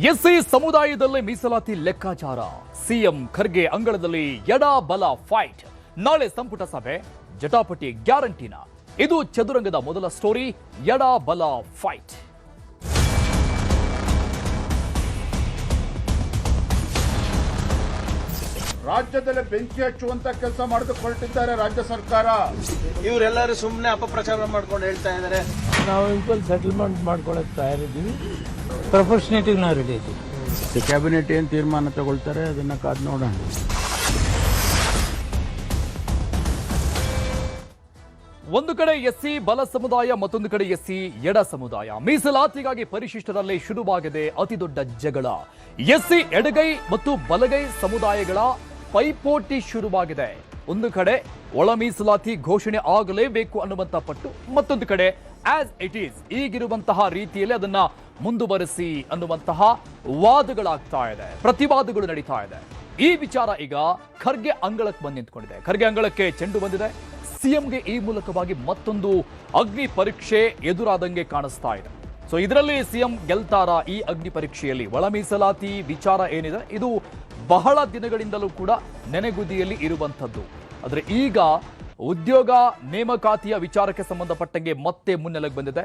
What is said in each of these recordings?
SC ಸಮುದಾಯದಲ್ಲಿ ಮೀಸಲಾತಿ ಲೆಕ್ಕಾಚಾರ. ಸಿಎಂ ಖರ್ಗೆ ಅಂಗಳದಲ್ಲಿ ಎಡ ಬಲ ಫೈಟ್. ನಾಳೆ ಸಂಪುಟ ಸಭೆ, ಜಟಾಪಟಿ ಗ್ಯಾರಂಟಿನ. ಇದು ಚದುರಂಗದ ಮೊದಲ ಸ್ಟೋರಿ, ಎಡ ಬಲ ಫೈಟ್. ರಾಜ್ಯದಲ್ಲಿ ಬೆಂಕಿ ಹಚ್ಚುವಂತ ಕೆಲಸ ಮಾಡಿದುಕೊಳ್ತಿದ್ದಾರೆ ರಾಜ್ಯ ಸರ್ಕಾರ. ಇವರೆಲ್ಲರೂ ಸುಮ್ಮನೆ ಅಪಪ್ರಚಾರ ಮಾಡ್ಕೊಂಡು ಹೇಳ್ತಾ ಇದ್ದಾರೆ. ನಾವು ಇಂಪಲ್ ಸೆಟಲ್ಮೆಂಟ್ ಮಾಡ್ಕೊಳ್ಳೋಕೆ ತಯಾರಿದ್ದೀವಿ. ಪ್ರೊಫೆಷನೇಟಿಗೆ ನಾವು ರೆಡಿ ಇದ್ದೀವಿ. ಕ್ಯಾಬಿನೆಟ್ ಏನು ತೀರ್ಮಾನ ತಗೊಳ್ತಾರೆ ಅದನ್ನ ಕಾದು ನೋಡೋಣ. ಒಂದು ಕಡೆ ಎಸ್ಸಿ ಬಲ ಸಮುದಾಯ, ಮತ್ತೊಂದು ಕಡೆ ಎಸ್ಸಿ ಎಡ ಸಮುದಾಯ. ಮೀಸಲಾತಿಗಾಗಿ ಪರಿಶಿಷ್ಟರಲ್ಲೇ ಶುರುವಾಗಿದೆ ಅತಿದೊಡ್ಡ ಜಗಳ. ಎಸ್ಸಿ ಎಡಗೈ ಮತ್ತು ಬಲಗೈ ಸಮುದಾಯಗಳ ಪೈಪೋಟಿ ಶುರುವಾಗಿದೆ. ಒಂದು ಕಡೆ ಒಳ ಮೀಸಲಾತಿ ಘೋಷಣೆ ಆಗಲೇಬೇಕು ಅನ್ನುವಂತ ಪಟ್ಟು, ಮತ್ತೊಂದು ಕಡೆ ಆಸ್ ಇಟ್ ಈಸ್ ಈಗಿರುವಂತಹ ರೀತಿಯಲ್ಲಿ ಅದನ್ನ ಮುಂದುವರಿಸಿ ಅನ್ನುವಂತಹ ವಾದಗಳಾಗ್ತಾ ಇದೆ, ಪ್ರತಿವಾದಗಳು ನಡೀತಾ ಇದೆ. ಈ ವಿಚಾರ ಈಗ ಖರ್ಗೆ ಅಂಗಳಕ್ಕೆ ಬಂದು ನಿಂತ್ಕೊಂಡಿದೆ. ಖರ್ಗೆ ಅಂಗಳಕ್ಕೆ ಚೆಂಡು ಬಂದಿದೆ. ಸಿಎಂಗೆ ಈ ಮೂಲಕವಾಗಿ ಮತ್ತೊಂದು ಅಗ್ನಿ ಪರೀಕ್ಷೆ ಎದುರಾದಂಗೆ ಕಾಣಿಸ್ತಾ ಇದೆ. ಸೊ ಇದರಲ್ಲಿ ಸಿಎಂ ಗೆಲ್ತಾರ ಈ ಅಗ್ನಿ ಪರೀಕ್ಷೆಯಲ್ಲಿ? ಒಳ ಮೀಸಲಾತಿ ವಿಚಾರ ಏನಿದೆ, ಇದು ಬಹಳ ದಿನಗಳಿಂದಲೂ ಕೂಡ ನೆನೆಗುದಿಯಲ್ಲಿ ಇರುವಂಥದ್ದು. ಆದರೆ ಈಗ ಉದ್ಯೋಗ ನೇಮಕಾತಿಯ ವಿಚಾರಕ್ಕೆ ಸಂಬಂಧಪಟ್ಟಂಗೆ ಮತ್ತೆ ಮುನ್ನೆಲೆಗೆ ಬಂದಿದೆ.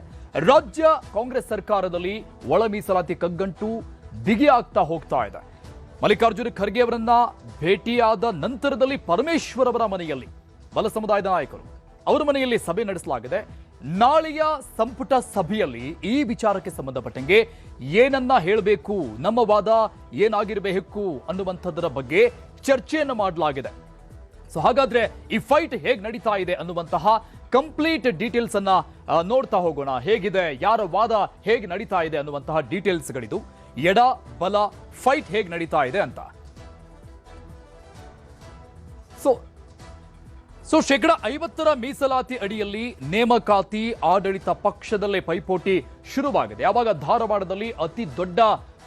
ರಾಜ್ಯ ಕಾಂಗ್ರೆಸ್ ಸರ್ಕಾರದಲ್ಲಿ ಒಳ ಮೀಸಲಾತಿ ಕಗ್ಗಂಟು ಬಿಗಿ ಆಗ್ತಾ ಹೋಗ್ತಾ ಇದೆ. ಮಲ್ಲಿಕಾರ್ಜುನ ಖರ್ಗೆ ಅವರನ್ನ ಭೇಟಿಯಾದ ನಂತರದಲ್ಲಿ ಪರಮೇಶ್ವರ್ ಅವರ ಮನೆಯಲ್ಲಿ, ಬಲ ಸಮುದಾಯದ ನಾಯಕರು ಅವರ ಮನೆಯಲ್ಲಿ ಸಭೆ ನಡೆಸಲಾಗಿದೆ. ನಾಳೆಯ ಸಂಪುಟ ಸಭೆಯಲ್ಲಿ ಈ ವಿಚಾರಕ್ಕೆ ಸಂಬಂಧಪಟ್ಟಂಗೆ ಏನನ್ನ ಹೇಳಬೇಕು, ನಮ್ಮ ವಾದ ಏನಾಗಿರಬೇಕು ಅನ್ನುವಂಥದ್ದರ ಬಗ್ಗೆ ಚರ್ಚೆಯನ್ನು ಮಾಡಲಾಗಿದೆ. ಸೊ ಹಾಗಾದ್ರೆ ಈ ಫೈಟ್ ಹೇಗೆ ನಡೀತಾ ಇದೆ ಅನ್ನುವಂತಹ ಕಂಪ್ಲೀಟ್ ಡೀಟೇಲ್ಸ್ ಅನ್ನ ನೋಡ್ತಾ ಹೋಗೋಣ. ಹೇಗಿದೆ, ಯಾರ ವಾದ ಹೇಗೆ ನಡೀತಾ ಇದೆ ಅನ್ನುವಂತಹ ಡೀಟೇಲ್ಸ್ಗಳಿದು. ಎಡ ಬಲ ಫೈಟ್ ಹೇಗೆ ನಡೀತಾ ಇದೆ ಅಂತ. ಸೊ 50% ಮೀಸಲಾತಿ ಅಡಿಯಲ್ಲಿ ನೇಮಕಾತಿ ಆಡಳಿತ ಪಕ್ಷದಲ್ಲೇ ಪೈಪೋಟಿ ಶುರುವಾಗಿದೆ. ಯಾವಾಗ ಧಾರವಾಡದಲ್ಲಿ ಅತಿ ದೊಡ್ಡ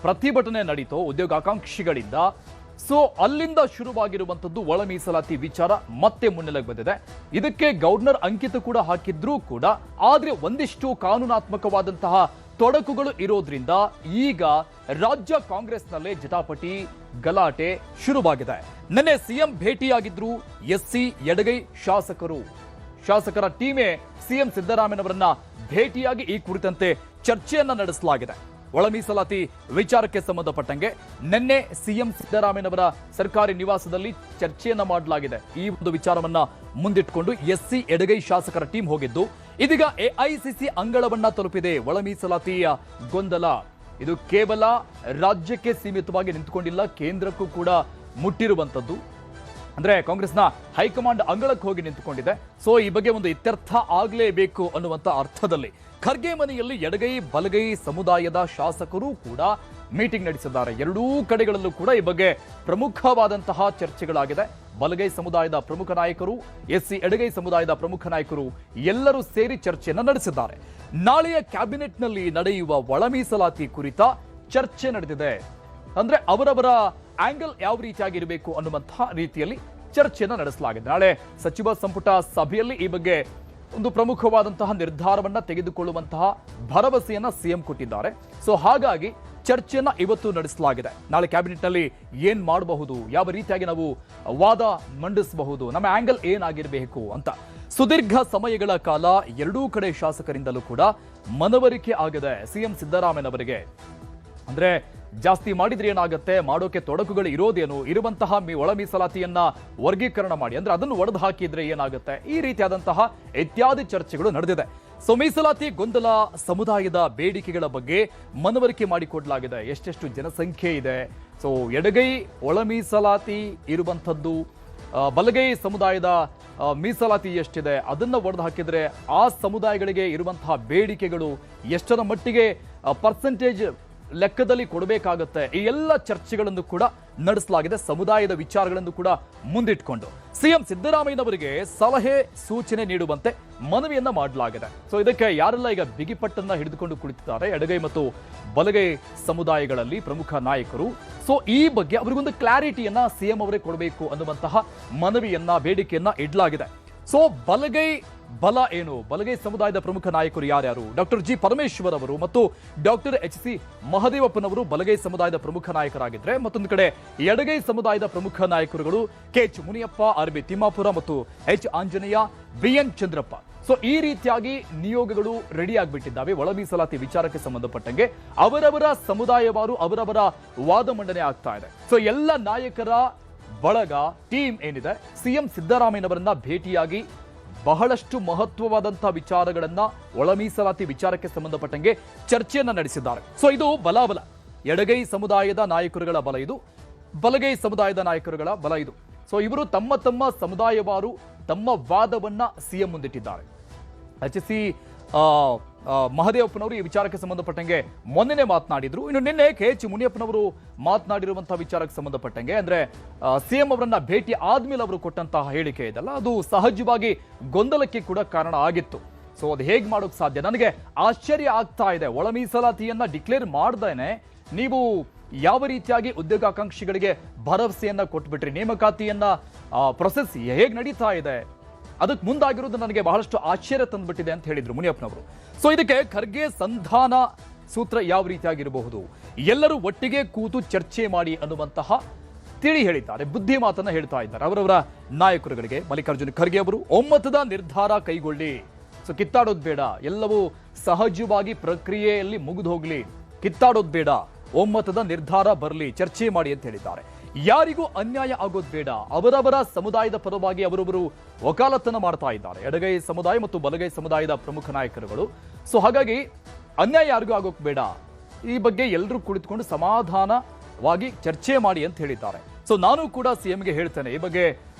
ಪ್ರತಿಭಟನೆ ನಡೀತೋ ಉದ್ಯೋಗಾಕಾಂಕ್ಷಿಗಳಿಂದ, ಸೊ ಅಲ್ಲಿಂದ ಶುರುವಾಗಿರುವಂತದ್ದು ಒಳ ಮೀಸಲಾತಿ ವಿಚಾರ ಮತ್ತೆ ಮುನ್ನೆಲೆಗೆ ಬಂದಿದೆ. ಇದಕ್ಕೆ ಗವರ್ನರ್ ಅಂಕಿತ ಕೂಡ ಹಾಕಿದ್ರೂ ಕೂಡ, ಆದ್ರೆ ಒಂದಿಷ್ಟು ಕಾನೂನಾತ್ಮಕವಾದಂತಹ ತೊಡಕುಗಳು ಇರೋದ್ರಿಂದ ಈಗ ರಾಜ್ಯ ಕಾಂಗ್ರೆಸ್ನಲ್ಲೇ ಜಟಾಪಟಿ ಗಲಾಟೆ ಶುರುವಾಗಿದೆ. ನಿನ್ನೆ ಸಿಎಂ ಭೇಟಿಯಾಗಿದ್ರು ಎಸ್ಸಿ ಎಡಗೈ ಶಾಸಕರ ಟೀಮೇ ಸಿಎಂ ಸಿದ್ದರಾಮಯ್ಯನವರನ್ನ ಭೇಟಿಯಾಗಿ ಈ ಕುರಿತಂತೆ ಚರ್ಚೆಯನ್ನ ನಡೆಸಲಾಗಿದೆ. ಒಳ ಮೀಸಲಾತಿ ವಿಚಾರಕ್ಕೆ ಸಂಬಂಧಪಟ್ಟಂಗೆ ನಿನ್ನೆ ಸಿಎಂ ಸಿದ್ದರಾಮಯ್ಯನವರ ಸರ್ಕಾರಿ ನಿವಾಸದಲ್ಲಿ ಚರ್ಚೆಯನ್ನ ಮಾಡಲಾಗಿದೆ. ಈ ಒಂದು ವಿಚಾರವನ್ನ ಮುಂದಿಟ್ಟುಕೊಂಡು ಎಸ್ಸಿ ಎಡಗೈ ಶಾಸಕರ ಟೀಮ್ ಹೋಗಿದ್ದು, ಇದೀಗ ಎಐಸಿಸಿ ಅಂಗಳವನ್ನ ತಲುಪಿದೆ. ಒಳ ಮೀಸಲಾತಿಯ ಗೊಂದಲ ಇದು ಕೇವಲ ರಾಜ್ಯಕ್ಕೆ ಸೀಮಿತವಾಗಿ ನಿಂತುಕೊಂಡಿಲ್ಲ, ಕೇಂದ್ರಕ್ಕೂ ಕೂಡ ಮುಟ್ಟಿರುವಂತದ್ದು. ಅಂದ್ರೆ ಕಾಂಗ್ರೆಸ್ನ ಹೈಕಮಾಂಡ್ ಅಂಗಳಕ್ಕೆ ಹೋಗಿ ನಿಂತುಕೊಂಡಿದೆ. ಸೊ ಈ ಬಗ್ಗೆ ಒಂದು ಇತ್ಯರ್ಥ ಆಗಲೇಬೇಕು ಅನ್ನುವಂತ ಅರ್ಥದಲ್ಲಿ ಖರ್ಗೆ ಮನೆಯಲ್ಲಿ ಎಡಗೈ ಬಲಗೈ ಸಮುದಾಯದ ಶಾಸಕರು ಕೂಡ ಮೀಟಿಂಗ್ ನಡೆಸಿದ್ದಾರೆ. ಎರಡೂ ಕಡೆಗಳಲ್ಲೂ ಕೂಡ ಈ ಬಗ್ಗೆ ಪ್ರಮುಖವಾದಂತಹ ಚರ್ಚೆಗಳಾಗಿದೆ. ಬಲಗೈ ಸಮುದಾಯದ ಪ್ರಮುಖ ನಾಯಕರು, ಎಸ್ಸಿ ಎಡಗೈ ಸಮುದಾಯದ ಪ್ರಮುಖ ನಾಯಕರು ಎಲ್ಲರೂ ಸೇರಿ ಚರ್ಚೆಯನ್ನು ನಡೆಸಿದ್ದಾರೆ. ನಾಳೆಯ ಕ್ಯಾಬಿನೆಟ್ನಲ್ಲಿ ನಡೆಯುವ ಒಳ ಮೀಸಲಾತಿ ಕುರಿತ ಚರ್ಚೆ ನಡೆದಿದೆ. ಅಂದ್ರೆ ಅವರವರ ಆಂಗಲ್ ಯಾವ ರೀತಿಯಾಗಿರಬೇಕು ಅನ್ನುವಂತಹ ರೀತಿಯಲ್ಲಿ ಚರ್ಚೆಯನ್ನು ನಡೆಸಲಾಗಿದೆ. ನಾಳೆ ಸಚಿವ ಸಂಪುಟ ಸಭೆಯಲ್ಲಿ ಈ ಬಗ್ಗೆ ಒಂದು ಪ್ರಮುಖವಾದಂತಹ ನಿರ್ಧಾರವನ್ನ ತೆಗೆದುಕೊಳ್ಳುವಂತಹ ಭರವಸೆಯನ್ನ ಸಿಎಂ ಕೊಟ್ಟಿದ್ದಾರೆ. ಸೊ ಹಾಗಾಗಿ ಚರ್ಚೆಯನ್ನ ಇವತ್ತು ನಡೆಸಲಾಗಿದೆ. ನಾಳೆ ಕ್ಯಾಬಿನೆಟ್ನಲ್ಲಿ ಏನ್ ಮಾಡಬಹುದು, ಯಾವ ರೀತಿಯಾಗಿ ನಾವು ವಾದ ಮಂಡಿಸಬಹುದು, ನಮ್ಮ ಆಂಗಲ್ ಏನಾಗಿರಬೇಕು ಅಂತ ಸುದೀರ್ಘ ಸಮಯಗಳ ಕಾಲ ಎರಡೂ ಕಡೆ ಶಾಸಕರಿಂದಲೂ ಕೂಡ ಮನವರಿಕೆ ಆಗಿದೆ ಸಿಎಂ ಸಿದ್ದರಾಮಯ್ಯನವರಿಗೆ. ಅಂದ್ರೆ ಜಾಸ್ತಿ ಮಾಡಿದ್ರೆ ಏನಾಗುತ್ತೆ, ಮಾಡೋಕೆ ತೊಡಕುಗಳು ಇರೋದೇನು, ಇರುವಂತಹ ಒಳ ಮೀಸಲಾತಿಯನ್ನ ವರ್ಗೀಕರಣ ಮಾಡಿ, ಅಂದ್ರೆ ಅದನ್ನು ಒಡೆದು ಹಾಕಿದ್ರೆ ಏನಾಗುತ್ತೆ, ಈ ರೀತಿಯಾದಂತಹ ಇತ್ಯಾದಿ ಚರ್ಚೆಗಳು ನಡೆದಿದೆ. ಸೊ ಮೀಸಲಾತಿ ಗೊಂದಲ, ಸಮುದಾಯದ ಬೇಡಿಕೆಗಳ ಬಗ್ಗೆ ಮನವರಿಕೆ ಮಾಡಿಕೊಡಲಾಗಿದೆ. ಎಷ್ಟೆಷ್ಟು ಜನಸಂಖ್ಯೆ ಇದೆ, ಸೊ ಎಡಗೈ ಒಳ ಮೀಸಲಾತಿ ಇರುವಂಥದ್ದು, ಬಲಗೈ ಸಮುದಾಯದ ಮೀಸಲಾತಿ ಎಷ್ಟಿದೆ, ಅದನ್ನ ಒಡೆದು ಹಾಕಿದ್ರೆ ಆ ಸಮುದಾಯಗಳಿಗೆ ಇರುವಂತಹ ಬೇಡಿಕೆಗಳು ಎಷ್ಟರ ಮಟ್ಟಿಗೆ ಪರ್ಸೆಂಟೇಜ್ ಲೆಕ್ಕದಲ್ಲಿ ಕೊಡಬೇಕಾಗುತ್ತೆ. ಈ ಎಲ್ಲ ಚರ್ಚೆಗಳನ್ನು ಕೂಡ ನಡೆಸಲಾಗಿದೆ. ಸಮುದಾಯದ ವಿಚಾರಗಳನ್ನು ಕೂಡ ಮುಂದಿಟ್ಕೊಂಡು ಸಿಎಂ ಸಿದ್ದರಾಮಯ್ಯನವರಿಗೆ ಸಲಹೆ ಸೂಚನೆ ನೀಡುವಂತೆ ಮನವಿಯನ್ನ ಮಾಡಲಾಗಿದೆ. ಸೊ ಇದಕ್ಕೆ ಯಾರೆಲ್ಲ ಈಗ ಬಿಗಿಪಟ್ಟನ್ನ ಹಿಡಿದುಕೊಂಡು ಕುಳಿತಿದ್ದಾರೆ ಎಡಗೈ ಮತ್ತು ಬಲಗೈ ಸಮುದಾಯಗಳಲ್ಲಿ ಪ್ರಮುಖ ನಾಯಕರು, ಸೊ ಈ ಬಗ್ಗೆ ಅವರಿಗೊಂದು ಕ್ಲಾರಿಟಿಯನ್ನ ಸಿಎಂ ಅವರೇ ಕೊಡಬೇಕು ಅನ್ನುವಂತಹ ಮನವಿಯನ್ನ, ಬೇಡಿಕೆಯನ್ನ ಇಡಲಾಗಿದೆ. ಸೊ ಬಲಗೈ ಬಲ ಏನು, ಬಲಗೈ ಸಮುದಾಯದ ಪ್ರಮುಖ ನಾಯಕರು ಯಾರ್ಯಾರು? ಡಾಕ್ಟರ್ ಜಿ ಪರಮೇಶ್ವರ್ ಅವರು ಮತ್ತು ಡಾಕ್ಟರ್ HC ಮಹದೇವಪ್ಪನವರು ಬಲಗೈ ಸಮುದಾಯದ ಪ್ರಮುಖ ನಾಯಕರಾಗಿದ್ರೆ, ಮತ್ತೊಂದು ಕಡೆ ಎಡಗೈ ಸಮುದಾಯದ ಪ್ರಮುಖ ನಾಯಕರುಗಳು KH ಮುನಿಯಪ್ಪ, RB ತಿಮ್ಮಾಪುರ ಮತ್ತು H Anjaneya, BN Chandrappa. So ಈ ರೀತಿಯಾಗಿ ನಿಯೋಗಗಳು ರೆಡಿ ಆಗಿಬಿಟ್ಟಿದ್ದಾವೆ. ಒಳ ಮೀಸಲಾತಿ ವಿಚಾರಕ್ಕೆ ಸಂಬಂಧಪಟ್ಟಂಗೆ ಅವರವರ ಸಮುದಾಯವಾರು ಅವರವರ ವಾದ ಮಂಡನೆ ಆಗ್ತಾ ಇದೆ. ಸೊ ಎಲ್ಲ ನಾಯಕರ ಬಳಗ ಟೀಮ್ ಏನಿದೆ, ಸಿಎಂ ಸಿದ್ದರಾಮಯ್ಯನವರನ್ನ ಭೇಟಿಯಾಗಿ ಬಹಳಷ್ಟು ಮಹತ್ವವಾದಂತಹ ವಿಚಾರಗಳನ್ನ ಒಳ ಮೀಸಲಾತಿ ವಿಚಾರಕ್ಕೆ ಸಂಬಂಧಪಟ್ಟಂಗೆ ಚರ್ಚೆಯನ್ನ ನಡೆಸಿದ್ದಾರೆ. ಸೊ ಇದು ಬಲಾಬಲ, ಎಡಗೈ ಸಮುದಾಯದ ನಾಯಕರುಗಳ ಬಲ ಇದು, ಬಲಗೈ ಸಮುದಾಯದ ನಾಯಕರುಗಳ ಬಲ ಇದು. ಸೊ ಇವರು ತಮ್ಮ ತಮ್ಮ ಸಮುದಾಯವಾರು ತಮ್ಮ ವಾದವನ್ನ ಸಿಎಂ ಮುಂದಿಟ್ಟಿದ್ದಾರೆ. HC ಮಹದೇವಪ್ಪನವರು ಈ ವಿಚಾರಕ್ಕೆ ಸಂಬಂಧಪಟ್ಟಂಗೆ ಮೊನ್ನೆ ಮಾತನಾಡಿದ್ರು. ಇನ್ನು ನಿನ್ನೆ KH ಮುನಿಯಪ್ಪನವರು ಮಾತನಾಡಿರುವಂತಹ ವಿಚಾರಕ್ಕೆ ಸಂಬಂಧಪಟ್ಟಂಗೆ, ಅಂದ್ರೆ ಸಿಎಂ ಅವರನ್ನ ಭೇಟಿ ಆದ್ಮೇಲೆ ಅವರು ಕೊಟ್ಟಂತಹ ಹೇಳಿಕೆ ಇದೆಲ್ಲ, ಅದು ಸಹಜವಾಗಿ ಗೊಂದಲಕ್ಕೆ ಕೂಡ ಕಾರಣ ಆಗಿತ್ತು. ಸೊ ಅದು ಹೇಗೆ ಮಾಡೋಕ್ ಸಾಧ್ಯ? ನನಗೆ ಆಶ್ಚರ್ಯ ಆಗ್ತಾ ಇದೆ. ಒಳ ಮೀಸಲಾತಿಯನ್ನ ಡಿಕ್ಲೇರ್ ಮಾಡ್ದೇನೆ ನೀವು ಯಾವ ರೀತಿಯಾಗಿ ಉದ್ಯೋಗಾಕಾಂಕ್ಷಿಗಳಿಗೆ ಭರವಸೆಯನ್ನ ಕೊಟ್ಬಿಟ್ರಿ, ನೇಮಕಾತಿಯನ್ನ ಪ್ರೊಸೆಸ್ ಹೇಗೆ ನಡೀತಾ ಇದೆ, ಅದಕ್ಕೆ ಮುಂದಾಗಿರೋದು ನನಗೆ ಬಹಳಷ್ಟು ಆಶ್ಚರ್ಯ ತಂದ್ಬಿಟ್ಟಿದೆ ಅಂತ ಹೇಳಿದ್ರು ಮುನಿಯಪ್ಪನವರು. ಸೊ ಇದಕ್ಕೆ ಖರ್ಗೆ ಸಂಧಾನ ಸೂತ್ರ ಯಾವ ರೀತಿಯಾಗಿರಬಹುದು, ಎಲ್ಲರೂ ಒಟ್ಟಿಗೆ ಕೂತು ಚರ್ಚೆ ಮಾಡಿ ಅನ್ನುವಂತಹ ತಿಳಿ ಹೇಳಿದ್ದಾರೆ, ಬುದ್ಧಿ ಮಾತನ್ನ ಹೇಳ್ತಾ ಇದ್ದಾರೆ ಅವರವರ ನಾಯಕರುಗಳಿಗೆ. ಮಲ್ಲಿಕಾರ್ಜುನ ಖರ್ಗೆ ಅವರು ಒಮ್ಮತದ ನಿರ್ಧಾರ ಕೈಗೊಳ್ಳಿ, ಸೊ ಕಿತ್ತಾಡೋದು ಬೇಡ, ಎಲ್ಲವೂ ಸಹಜವಾಗಿ ಪ್ರಕ್ರಿಯೆಯಲ್ಲಿ ಮುಗಿದು ಹೋಗ್ಲಿ, ಕಿತ್ತಾಡೋದು ಬೇಡ, ಒಮ್ಮತದ ನಿರ್ಧಾರ ಬರಲಿ, ಚರ್ಚೆ ಮಾಡಿ ಅಂತ ಹೇಳಿದ್ದಾರೆ. ಯಾರಿಗೂ ಅನ್ಯಾಯ ಆಗೋದು ಬೇಡ, ಅವರವರ ಸಮುದಾಯದ ಪರವಾಗಿ ಅವರೊಬ್ಬರು ವಕಾಲತ್ತನ್ನು ಮಾಡ್ತಾ ಇದ್ದಾರೆ, ಎಡಗೈ ಸಮುದಾಯ ಮತ್ತು ಬಲಗೈ ಸಮುದಾಯದ ಪ್ರಮುಖ ನಾಯಕರುಗಳು. ಸೊ ಹಾಗಾಗಿ ಅನ್ಯಾಯ ಯಾರಿಗೂ ಆಗೋಕ್ ಬೇಡ, ಈ ಬಗ್ಗೆ ಎಲ್ಲರೂ ಕುಳಿತುಕೊಂಡು ಸಮಾಧಾನವಾಗಿ ಚರ್ಚೆ ಮಾಡಿ ಅಂತ ಹೇಳಿದ್ದಾರೆ. ಸೊ ನಾನು ಕೂಡ ಸಿಎಂಗೆ ಹೇಳ್ತೇನೆ, ಈ ಬಗ್ಗೆ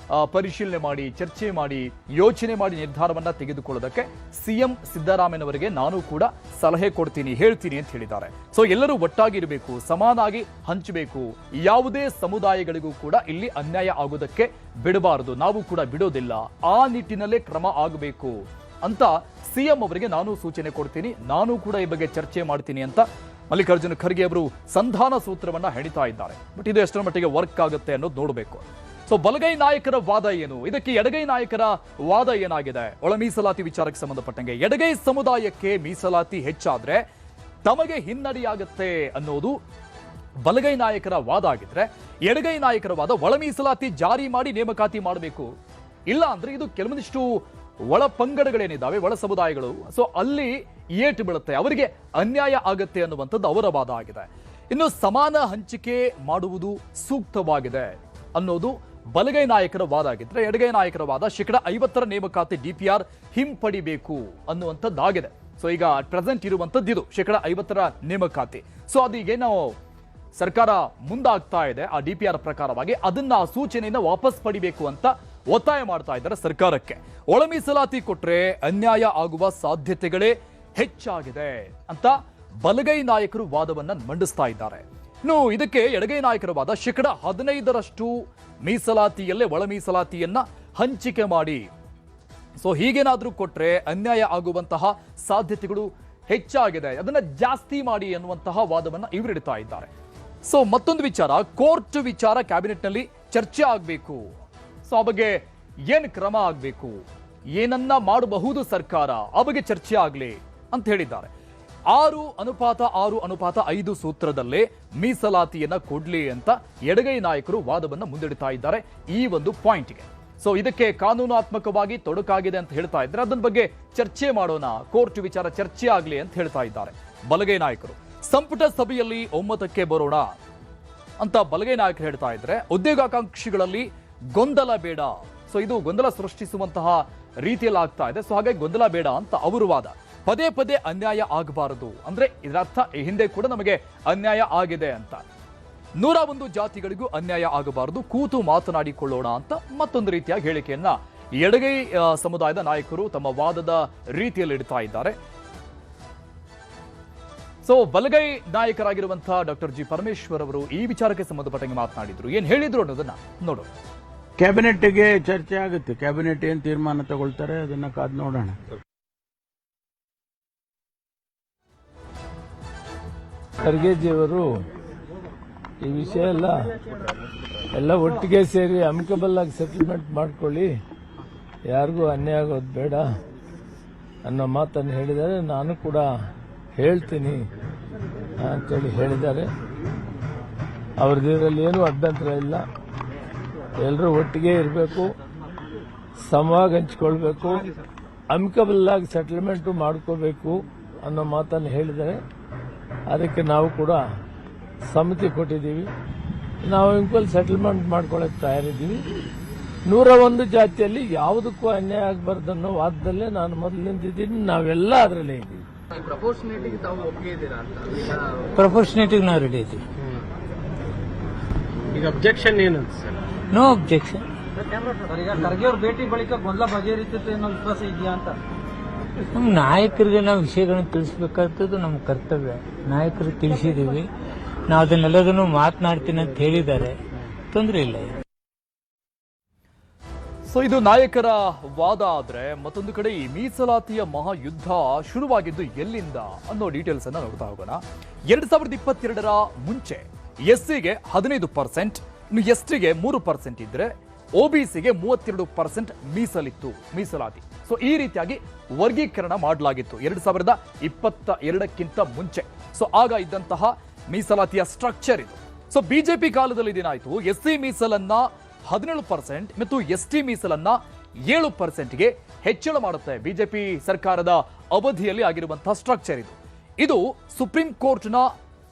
ಪರಿಶೀಲನೆ ಮಾಡಿ, ಚರ್ಚೆ ಮಾಡಿ, ಯೋಚನೆ ಮಾಡಿ ನಿರ್ಧಾರವನ್ನ ತೆಗೆದುಕೊಳ್ಳೋದಕ್ಕೆ ಸಿಎಂ ಸಿದ್ದರಾಮಯ್ಯನವರಿಗೆ ನಾನು ಕೂಡ ಸಲಹೆ ಕೊಡ್ತೀನಿ, ಹೇಳ್ತೀನಿ ಅಂತ ಹೇಳಿದ್ದಾರೆ. ಸೊ ಎಲ್ಲರೂ ಒಟ್ಟಾಗಿರಬೇಕು, ಸಮಾನಾಗಿ ಹಂಚಬೇಕು, ಯಾವುದೇ ಸಮುದಾಯಗಳಿಗೂ ಕೂಡ ಇಲ್ಲಿ ಅನ್ಯಾಯ ಆಗೋದಕ್ಕೆ ಬಿಡಬಾರದು, ನಾವು ಕೂಡ ಬಿಡೋದಿಲ್ಲ, ಆ ನಿಟ್ಟಿನಲ್ಲೇ ಕ್ರಮ ಆಗಬೇಕು ಅಂತ ಸಿಎಂ ಅವರಿಗೆ ನಾನು ಸೂಚನೆ ಕೊಡ್ತೀನಿ, ನಾನು ಕೂಡ ಈ ಬಗ್ಗೆ ಚರ್ಚೆ ಮಾಡ್ತೀನಿ ಅಂತ ಮಲ್ಲಿಕಾರ್ಜುನ ಖರ್ಗೆ ಅವರು ಸಂಧಾನ ಸೂತ್ರವನ್ನ ಹೆಣಿತಾ ಇದ್ದಾರೆ. ಬಟ್ ಇದು ಎಷ್ಟರ ಮಟ್ಟಿಗೆ ವರ್ಕ್ ಆಗುತ್ತೆ ಅನ್ನೋದು ನೋಡಬೇಕು. ಸೊ ಬಲಗೈ ನಾಯಕರ ವಾದ ಏನು, ಇದಕ್ಕೆ ಎಡಗೈ ನಾಯಕರ ವಾದ ಏನಾಗಿದೆ? ಒಳ ಮೀಸಲಾತಿ ವಿಚಾರಕ್ಕೆ ಸಂಬಂಧಪಟ್ಟಂಗೆ ಎಡಗೈ ಸಮುದಾಯಕ್ಕೆ ಮೀಸಲಾತಿ ಹೆಚ್ಚಾದ್ರೆ ತಮಗೆ ಹಿನ್ನಡೆಯಾಗುತ್ತೆ ಅನ್ನೋದು ಬಲಗೈ ನಾಯಕರ ವಾದ ಆಗಿದ್ರೆ, ಎಡಗೈ ನಾಯಕರ ವಾದ ಒಳ ಮೀಸಲಾತಿ ಜಾರಿ ಮಾಡಿ ನೇಮಕಾತಿ ಮಾಡಬೇಕು, ಇಲ್ಲ ಅಂದ್ರೆ ಇದು ಕೆಲವೊಂದಿಷ್ಟು ಒಳ ಪಂಗಡಗಳೇನಿದ್ದಾವೆ, ಒಳ ಸಮುದಾಯಗಳು, ಸೊ ಅಲ್ಲಿ ಏಟು ಬೀಳುತ್ತೆ, ಅವರಿಗೆ ಅನ್ಯಾಯ ಆಗತ್ತೆ ಅನ್ನುವಂಥದ್ದು ಅವರ ವಾದ ಆಗಿದೆ. ಇನ್ನು ಸಮಾನ ಹಂಚಿಕೆ ಮಾಡುವುದು ಸೂಕ್ತವಾಗಿದೆ ಅನ್ನೋದು ಬಲಗೈ ನಾಯಕರ ವಾದ ಆಗಿದ್ರೆ, ಎಡಗೈ ನಾಯಕರ ವಾದ 50% ನೇಮಕಾತಿ DPR ಹಿಂಪಡಿಬೇಕು ಅನ್ನುವಂಥದ್ದಾಗಿದೆ. ಸೊ ಈಗ ಪ್ರೆಸೆಂಟ್ ಇರುವಂಥದ್ದು ಇದು 50% ನೇಮಕಾತಿ. ಸೊ ಅದೀಗೇನೋ ಸರ್ಕಾರ ಮುಂದಾಗ್ತಾ ಇದೆ, ಆ DPR ಪ್ರಕಾರವಾಗಿ ಅದನ್ನ ಆ ಸೂಚನೆಯನ್ನ ವಾಪಸ್ ಪಡಿಬೇಕು ಅಂತ ಒತ್ತಾಯ ಮಾಡ್ತಾ ಇದ್ದಾರೆ ಸರ್ಕಾರಕ್ಕೆ. ಒಳ ಮೀಸಲಾತಿ ಕೊಟ್ರೆ ಅನ್ಯಾಯ ಆಗುವ ಸಾಧ್ಯತೆಗಳೇ ಹೆಚ್ಚಾಗಿದೆ ಅಂತ ಬಲಗೈ ನಾಯಕರು ವಾದವನ್ನ ಮಂಡಿಸ್ತಾ ಇದ್ದಾರೆ. ಇನ್ನು ಇದಕ್ಕೆ ಎಡಗೈ ನಾಯಕರ ವಾದ 15% ಮೀಸಲಾತಿಯಲ್ಲೇ ಒಳ ಮೀಸಲಾತಿಯನ್ನ ಹಂಚಿಕೆ ಮಾಡಿ, ಸೊ ಹೀಗೇನಾದ್ರೂ ಕೊಟ್ರೆ ಅನ್ಯಾಯ ಆಗುವಂತಹ ಸಾಧ್ಯತೆಗಳು ಹೆಚ್ಚಾಗಿದೆ, ಅದನ್ನ ಜಾಸ್ತಿ ಮಾಡಿ ಅನ್ನುವಂತಹ ವಾದವನ್ನ ಇವರಿಡ್ತಾ ಇದ್ದಾರೆ. ಸೊ ಮತ್ತೊಂದು ವಿಚಾರ, ಕೋರ್ಟ್ ವಿಚಾರ ಕ್ಯಾಬಿನೆಟ್ನಲ್ಲಿ ಚರ್ಚೆ ಆಗಬೇಕು. ಸೊ ಆ ಬಗ್ಗೆ ಏನು ಕ್ರಮ ಆಗಬೇಕು, ಏನನ್ನ ಮಾಡಬಹುದು ಸರ್ಕಾರ, ಆ ಬಗ್ಗೆ ಚರ್ಚೆ ಆಗಲಿ ಅಂತ ಹೇಳಿದ್ದಾರೆ. 6:6:5 ಸೂತ್ರದಲ್ಲೇ ಮೀಸಲಾತಿಯನ್ನ ಕೊಡ್ಲಿ ಅಂತ ಎಡಗೈ ನಾಯಕರು ವಾದವನ್ನ ಮುಂದಿಡ್ತಾ ಇದ್ದಾರೆ ಈ ಒಂದು ಪಾಯಿಂಟ್ಗೆ. ಸೊ ಇದಕ್ಕೆ ಕಾನೂನಾತ್ಮಕವಾಗಿ ತೊಡಕಾಗಿದೆ ಅಂತ ಹೇಳ್ತಾ ಇದ್ದಾರೆ, ಅದನ್ನ ಬಗ್ಗೆ ಚರ್ಚೆ ಮಾಡೋಣ, ಕೋರ್ಟ್ ವಿಚಾರ ಚರ್ಚೆ ಆಗಲಿ ಅಂತ ಹೇಳ್ತಾ ಇದ್ದಾರೆ ಬಲಗೈ ನಾಯಕರು. ಸಂಪುಟ ಸಭೆಯಲ್ಲಿ ಒಮ್ಮತಕ್ಕೆ ಬರೋಣ ಅಂತ ಬಲಗೈ ನಾಯಕರು ಹೇಳ್ತಾ ಇದ್ರೆ, ಉದ್ಯೋಗಾಕಾಂಕ್ಷಿಗಳಲ್ಲಿ ಗೊಂದಲ ಬೇಡ, ಸೊ ಇದು ಗೊಂದಲ ಸೃಷ್ಟಿಸುವಂತಹ ರೀತಿಯಲ್ಲಿ ಆಗ್ತಾ ಇದೆ, ಸೊ ಹಾಗಾಗಿ ಗೊಂದಲ ಬೇಡ ಅಂತ ಅವರು ವಾದ. ಪದೇ ಪದೇ ಅನ್ಯಾಯ ಆಗಬಾರದು ಅಂದ್ರೆ ಇದರರ್ಥ ಹಿಂದೆ ಕೂಡ ನಮಗೆ ಅನ್ಯಾಯ ಆಗಿದೆ ಅಂತ, 101 ಜಾತಿಗಳಿಗೂ ಅನ್ಯಾಯ ಆಗಬಾರದು, ಕೂತು ಮಾತನಾಡಿಕೊಳ್ಳೋಣ ಅಂತ ಮತ್ತೊಂದು ರೀತಿಯಾಗಿ ಹೇಳಿಕೆಯನ್ನ ಎಡಗೈ ಸಮುದಾಯದ ನಾಯಕರು ತಮ್ಮ ವಾದದ ರೀತಿಯಲ್ಲಿ ಇಡ್ತಾ ಇದ್ದಾರೆ. ಸೊ ಬಲಗೈ ನಾಯಕರಾಗಿರುವಂತಹ ಡಾಕ್ಟರ್ ಜಿ ಪರಮೇಶ್ವರ್ ಅವರು ಈ ವಿಚಾರಕ್ಕೆ ಸಂಬಂಧಪಟ್ಟಂಗೆ ಮಾತನಾಡಿದ್ರು, ಏನ್ ಹೇಳಿದ್ರು ಅನ್ನೋದನ್ನ ನೋಡೋಣ. ಕ್ಯಾಬಿನೆಟ್ಗೆ ಚರ್ಚೆ ಆಗುತ್ತೆ, ಕ್ಯಾಬಿನೆಟ್ ಏನ್ ತೀರ್ಮಾನ ತಗೊಳ್ತಾರೆ ಅದನ್ನ ಕಾದ್ ನೋಡೋಣ. ಖರ್ಗೆಜಿಯವರು ಈ ವಿಷಯ ಎಲ್ಲ ಒಟ್ಟಿಗೆ ಸೇರಿ ಅಮಿಕಬಲ್ ಆಗಿ ಸೆಟಲ್ಮೆಂಟ್ ಮಾಡ್ಕೊಳ್ಳಿ, ಯಾರಿಗೂ ಅನ್ಯಾಯ ಆಗೋದು ಬೇಡ ಅನ್ನೋ ಮಾತನ್ನು ಹೇಳಿದ್ದಾರೆ. ನಾನು ಕೂಡ ಹೇಳ್ತೀನಿ ಅಂತೇಳಿ ಹೇಳಿದ್ದಾರೆ. ಅವ್ರದ್ರಲ್ಲಿ ಏನೂ ಅಭ್ಯಂತರ ಇಲ್ಲ. ಎಲ್ಲರೂ ಒಟ್ಟಿಗೆ ಇರಬೇಕು, ಸಮವಾಗಿ ಹಂಚ್ಕೊಳ್ಬೇಕು, ಅಮಿಕಬಲ್ ಆಗಿ ಸೆಟಲ್ಮೆಂಟು ಮಾಡ್ಕೋಬೇಕು ಅನ್ನೋ ಮಾತನ್ನು ಹೇಳಿದ್ದಾರೆ. ಅದಕ್ಕೆ ನಾವು ಕೂಡ ಸಮ್ಮತಿ ಕೊಟ್ಟಿದ್ದೀವಿ. ನಾವು ಇಂಕ್ವಲ್ ಸೆಟಲ್ಮೆಂಟ್ ಮಾಡ್ಕೊಳ್ಳೋಕೆ ತಯಾರಿದ್ದೀವಿ. 101 ಜಾತಿಯಲ್ಲಿ ಯಾವುದಕ್ಕೂ ಅನ್ಯಾಯ ಆಗಬಾರ್ದು ಅನ್ನೋ ವಾದದಲ್ಲೇ ನಾನು ಮೊದಲು ನಿಂತಿದ್ದೀನಿ. ನಾವೆಲ್ಲ ಅದರಲ್ಲೇ ಇದ್ದೀವಿ. ಪ್ರಪೋರ್ಷನೇಟಿಗೆ ನಾವು ರೆಡಿ ಇದ್ದೀವಿ. ಈಗ ಅಬ್ಜೆಕ್ಷನ್ ಏನು ಸರ್? No objection. ಈಗ ಖರ್ಗೆ ಅವ್ರ ಭೇಟಿ ಬಳಿಕ ಗೊಂದಲ ಬಗೆಹರಿತೈತೆ ಅನ್ನೋ ವಿಶ್ವಾಸ ಇದೆಯಾ ಅಂತ? ನಮ್ಮ ನಾಯಕರಿಗೆ ನಾವು ವಿಷಯಗಳನ್ನು ತಿಳಿಸಬೇಕಾದದ್ದು ನಮ್ಮ ಕರ್ತವ್ಯ. ನಾಯಕರಿಗೆ ತಿಳಿಸಿದ್ದೀವಿ. ನಾವು ಅದನ್ನೆಲ್ಲದನ್ನು ಮಾತನಾಡ್ತೀನಿ ಅಂತ ಹೇಳಿದ್ದಾರೆ. ತೊಂದರೆ ಇಲ್ಲ. ಸೊ ಇದು ನಾಯಕರ ವಾದ ಆದ್ರೆ, ಮತ್ತೊಂದು ಕಡೆ ಈ ಮೀಸಲಾತಿಯ ಮಹಾಯುದ್ಧ ಶುರುವಾಗಿದ್ದು ಎಲ್ಲಿಂದ ಅನ್ನೋ ಡೀಟೇಲ್ಸ್ ಅನ್ನ ನೋಡ್ತಾ ಹೋಗೋಣ. 2022ರ ಮುಂಚೆ ಎಸ್ಸಿಗೆ 15%, ಇನ್ನು ಎಸ್ಟಿಗೆ 3% ಇದ್ರೆ ಒಬಿಸಿಗೆ 32% ಮೀಸಲಾತಿ. ಸೊ ಈ ರೀತಿಯಾಗಿ ವರ್ಗೀಕರಣ ಮಾಡಲಾಗಿತ್ತು 2022ಕ್ಕಿಂತ ಮುಂಚೆ. ಸೊ ಆಗ ಇದ್ದಂತಹ ಮೀಸಲಾತಿಯ ಸ್ಟ್ರಕ್ಚರ್ ಇದು. ಸೊ ಬಿಜೆಪಿ ಕಾಲದಲ್ಲಿ ಇದೇನಾಯ್ತು, ಎಸ್ಸಿ ಮೀಸಲನ್ನ 17% ಮತ್ತು ಎಸ್ಟಿ ಮೀಸಲನ್ನ 7%ಗೆ ಹೆಚ್ಚಳ ಮಾಡುತ್ತೆ. ಬಿಜೆಪಿ ಸರ್ಕಾರದ ಅವಧಿಯಲ್ಲಿ ಆಗಿರುವಂತಹ ಸ್ಟ್ರಕ್ಚರ್ ಇದು. ಇದು ಸುಪ್ರೀಂ ಕೋರ್ಟ್ನ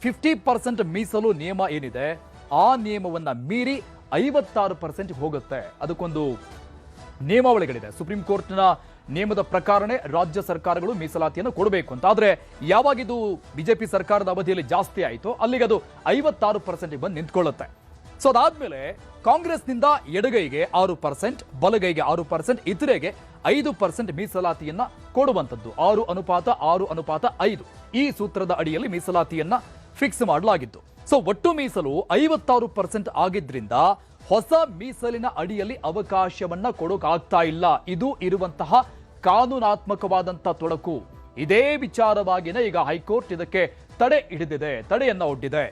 50% ಮೀಸಲು ನಿಯಮ ಏನಿದೆ ಆ ನಿಯಮವನ್ನ ಮೀರಿ 56% ಹೋಗುತ್ತೆ. ಅದಕ್ಕೊಂದು ನಿಯಮಾವಳಿಗಳಿದೆ. ಸುಪ್ರೀಂ ಕೋರ್ಟ್ನ ನಿಯಮದ ಪ್ರಕಾರನೇ ರಾಜ್ಯ ಸರ್ಕಾರಗಳು ಮೀಸಲಾತಿಯನ್ನು ಕೊಡಬೇಕು ಅಂತ. ಆದ್ರೆ ಯಾವಾಗಿದು ಬಿಜೆಪಿ ಸರ್ಕಾರದ ಅವಧಿಯಲ್ಲಿ ಜಾಸ್ತಿ ಆಯಿತು ಅಲ್ಲಿಗೆ ಅದು 56% ಬಂದು ನಿಂತ್ಕೊಳ್ಳುತ್ತೆ. ಸೊ ಅದಾದ್ಮೇಲೆ ಕಾಂಗ್ರೆಸ್ನಿಂದ ಎಡಗೈಗೆ 6%, ಬಲಗೈಗೆ 6%, ಇತರೆಗೆ 5% ಮೀಸಲಾತಿಯನ್ನ ಕೊಡುವಂಥದ್ದು. 6:6:5 ಈ ಸೂತ್ರದ ಅಡಿಯಲ್ಲಿ ಮೀಸಲಾತಿಯನ್ನ ಫಿಕ್ಸ್ ಮಾಡಲಾಗಿತ್ತು. ಸೊ ಒಟ್ಟು ಮೀಸಲು 56% ಆಗಿದ್ರಿಂದ ಹೊಸ ಮೀಸಲಿನ ಅಡಿಯಲ್ಲಿ ಅವಕಾಶವನ್ನ ಕೊಡೋಕಾಗ್ತಾ ಇಲ್ಲ. ಇದು ಇರುವಂತಹ ಕಾನೂನಾತ್ಮಕವಾದಂತಹ ತೊಡಕು. ಇದೇ ವಿಚಾರವಾಗಿನೇ ಈಗ ಹೈಕೋರ್ಟ್ ಇದಕ್ಕೆ ತಡೆಯನ್ನ ಒಡ್ಡಿದೆ.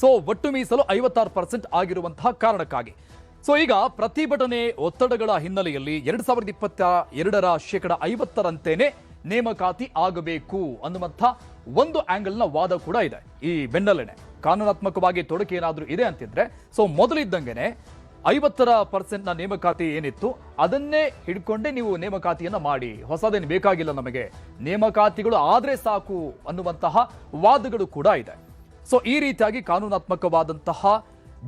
ಸೊ ಒಟ್ಟು ಮೀಸಲು 56% ಆಗಿರುವಂತಹ ಕಾರಣಕ್ಕಾಗಿ ಸೊ ಈಗ ಪ್ರತಿಭಟನೆ ಒತ್ತಡಗಳ ಹಿನ್ನೆಲೆಯಲ್ಲಿ 2022ರ 50%ರಂತೆಯೇ ನೇಮಕಾತಿ ಆಗಬೇಕು ಅನ್ನುವಂಥ ಒಂದು ಆಂಗಲ್ನ ವಾದ ಕೂಡ ಇದೆ. ಈ ಬೆನ್ನಲ್ಲೇನೆ ಕಾನೂನಾತ್ಮಕವಾಗಿ ತೊಡಕು ಏನಾದರೂ ಇದೆ ಅಂತಿದ್ರೆ ಸೊ ಮೊದಲಿದ್ದಂಗೆನೆ 50% ನೇಮಕಾತಿ ಏನಿತ್ತು ಅದನ್ನೇ ಹಿಡ್ಕೊಂಡೇ ನೀವು ನೇಮಕಾತಿಯನ್ನ ಮಾಡಿ, ಹೊಸದೇನು ಬೇಕಾಗಿಲ್ಲ, ನಮಗೆ ನೇಮಕಾತಿಗಳು ಆದ್ರೆ ಸಾಕು ಅನ್ನುವಂತಹ ವಾದಗಳು ಕೂಡ ಇದೆ. ಸೊ ಈ ರೀತಿಯಾಗಿ ಕಾನೂನಾತ್ಮಕವಾದಂತಹ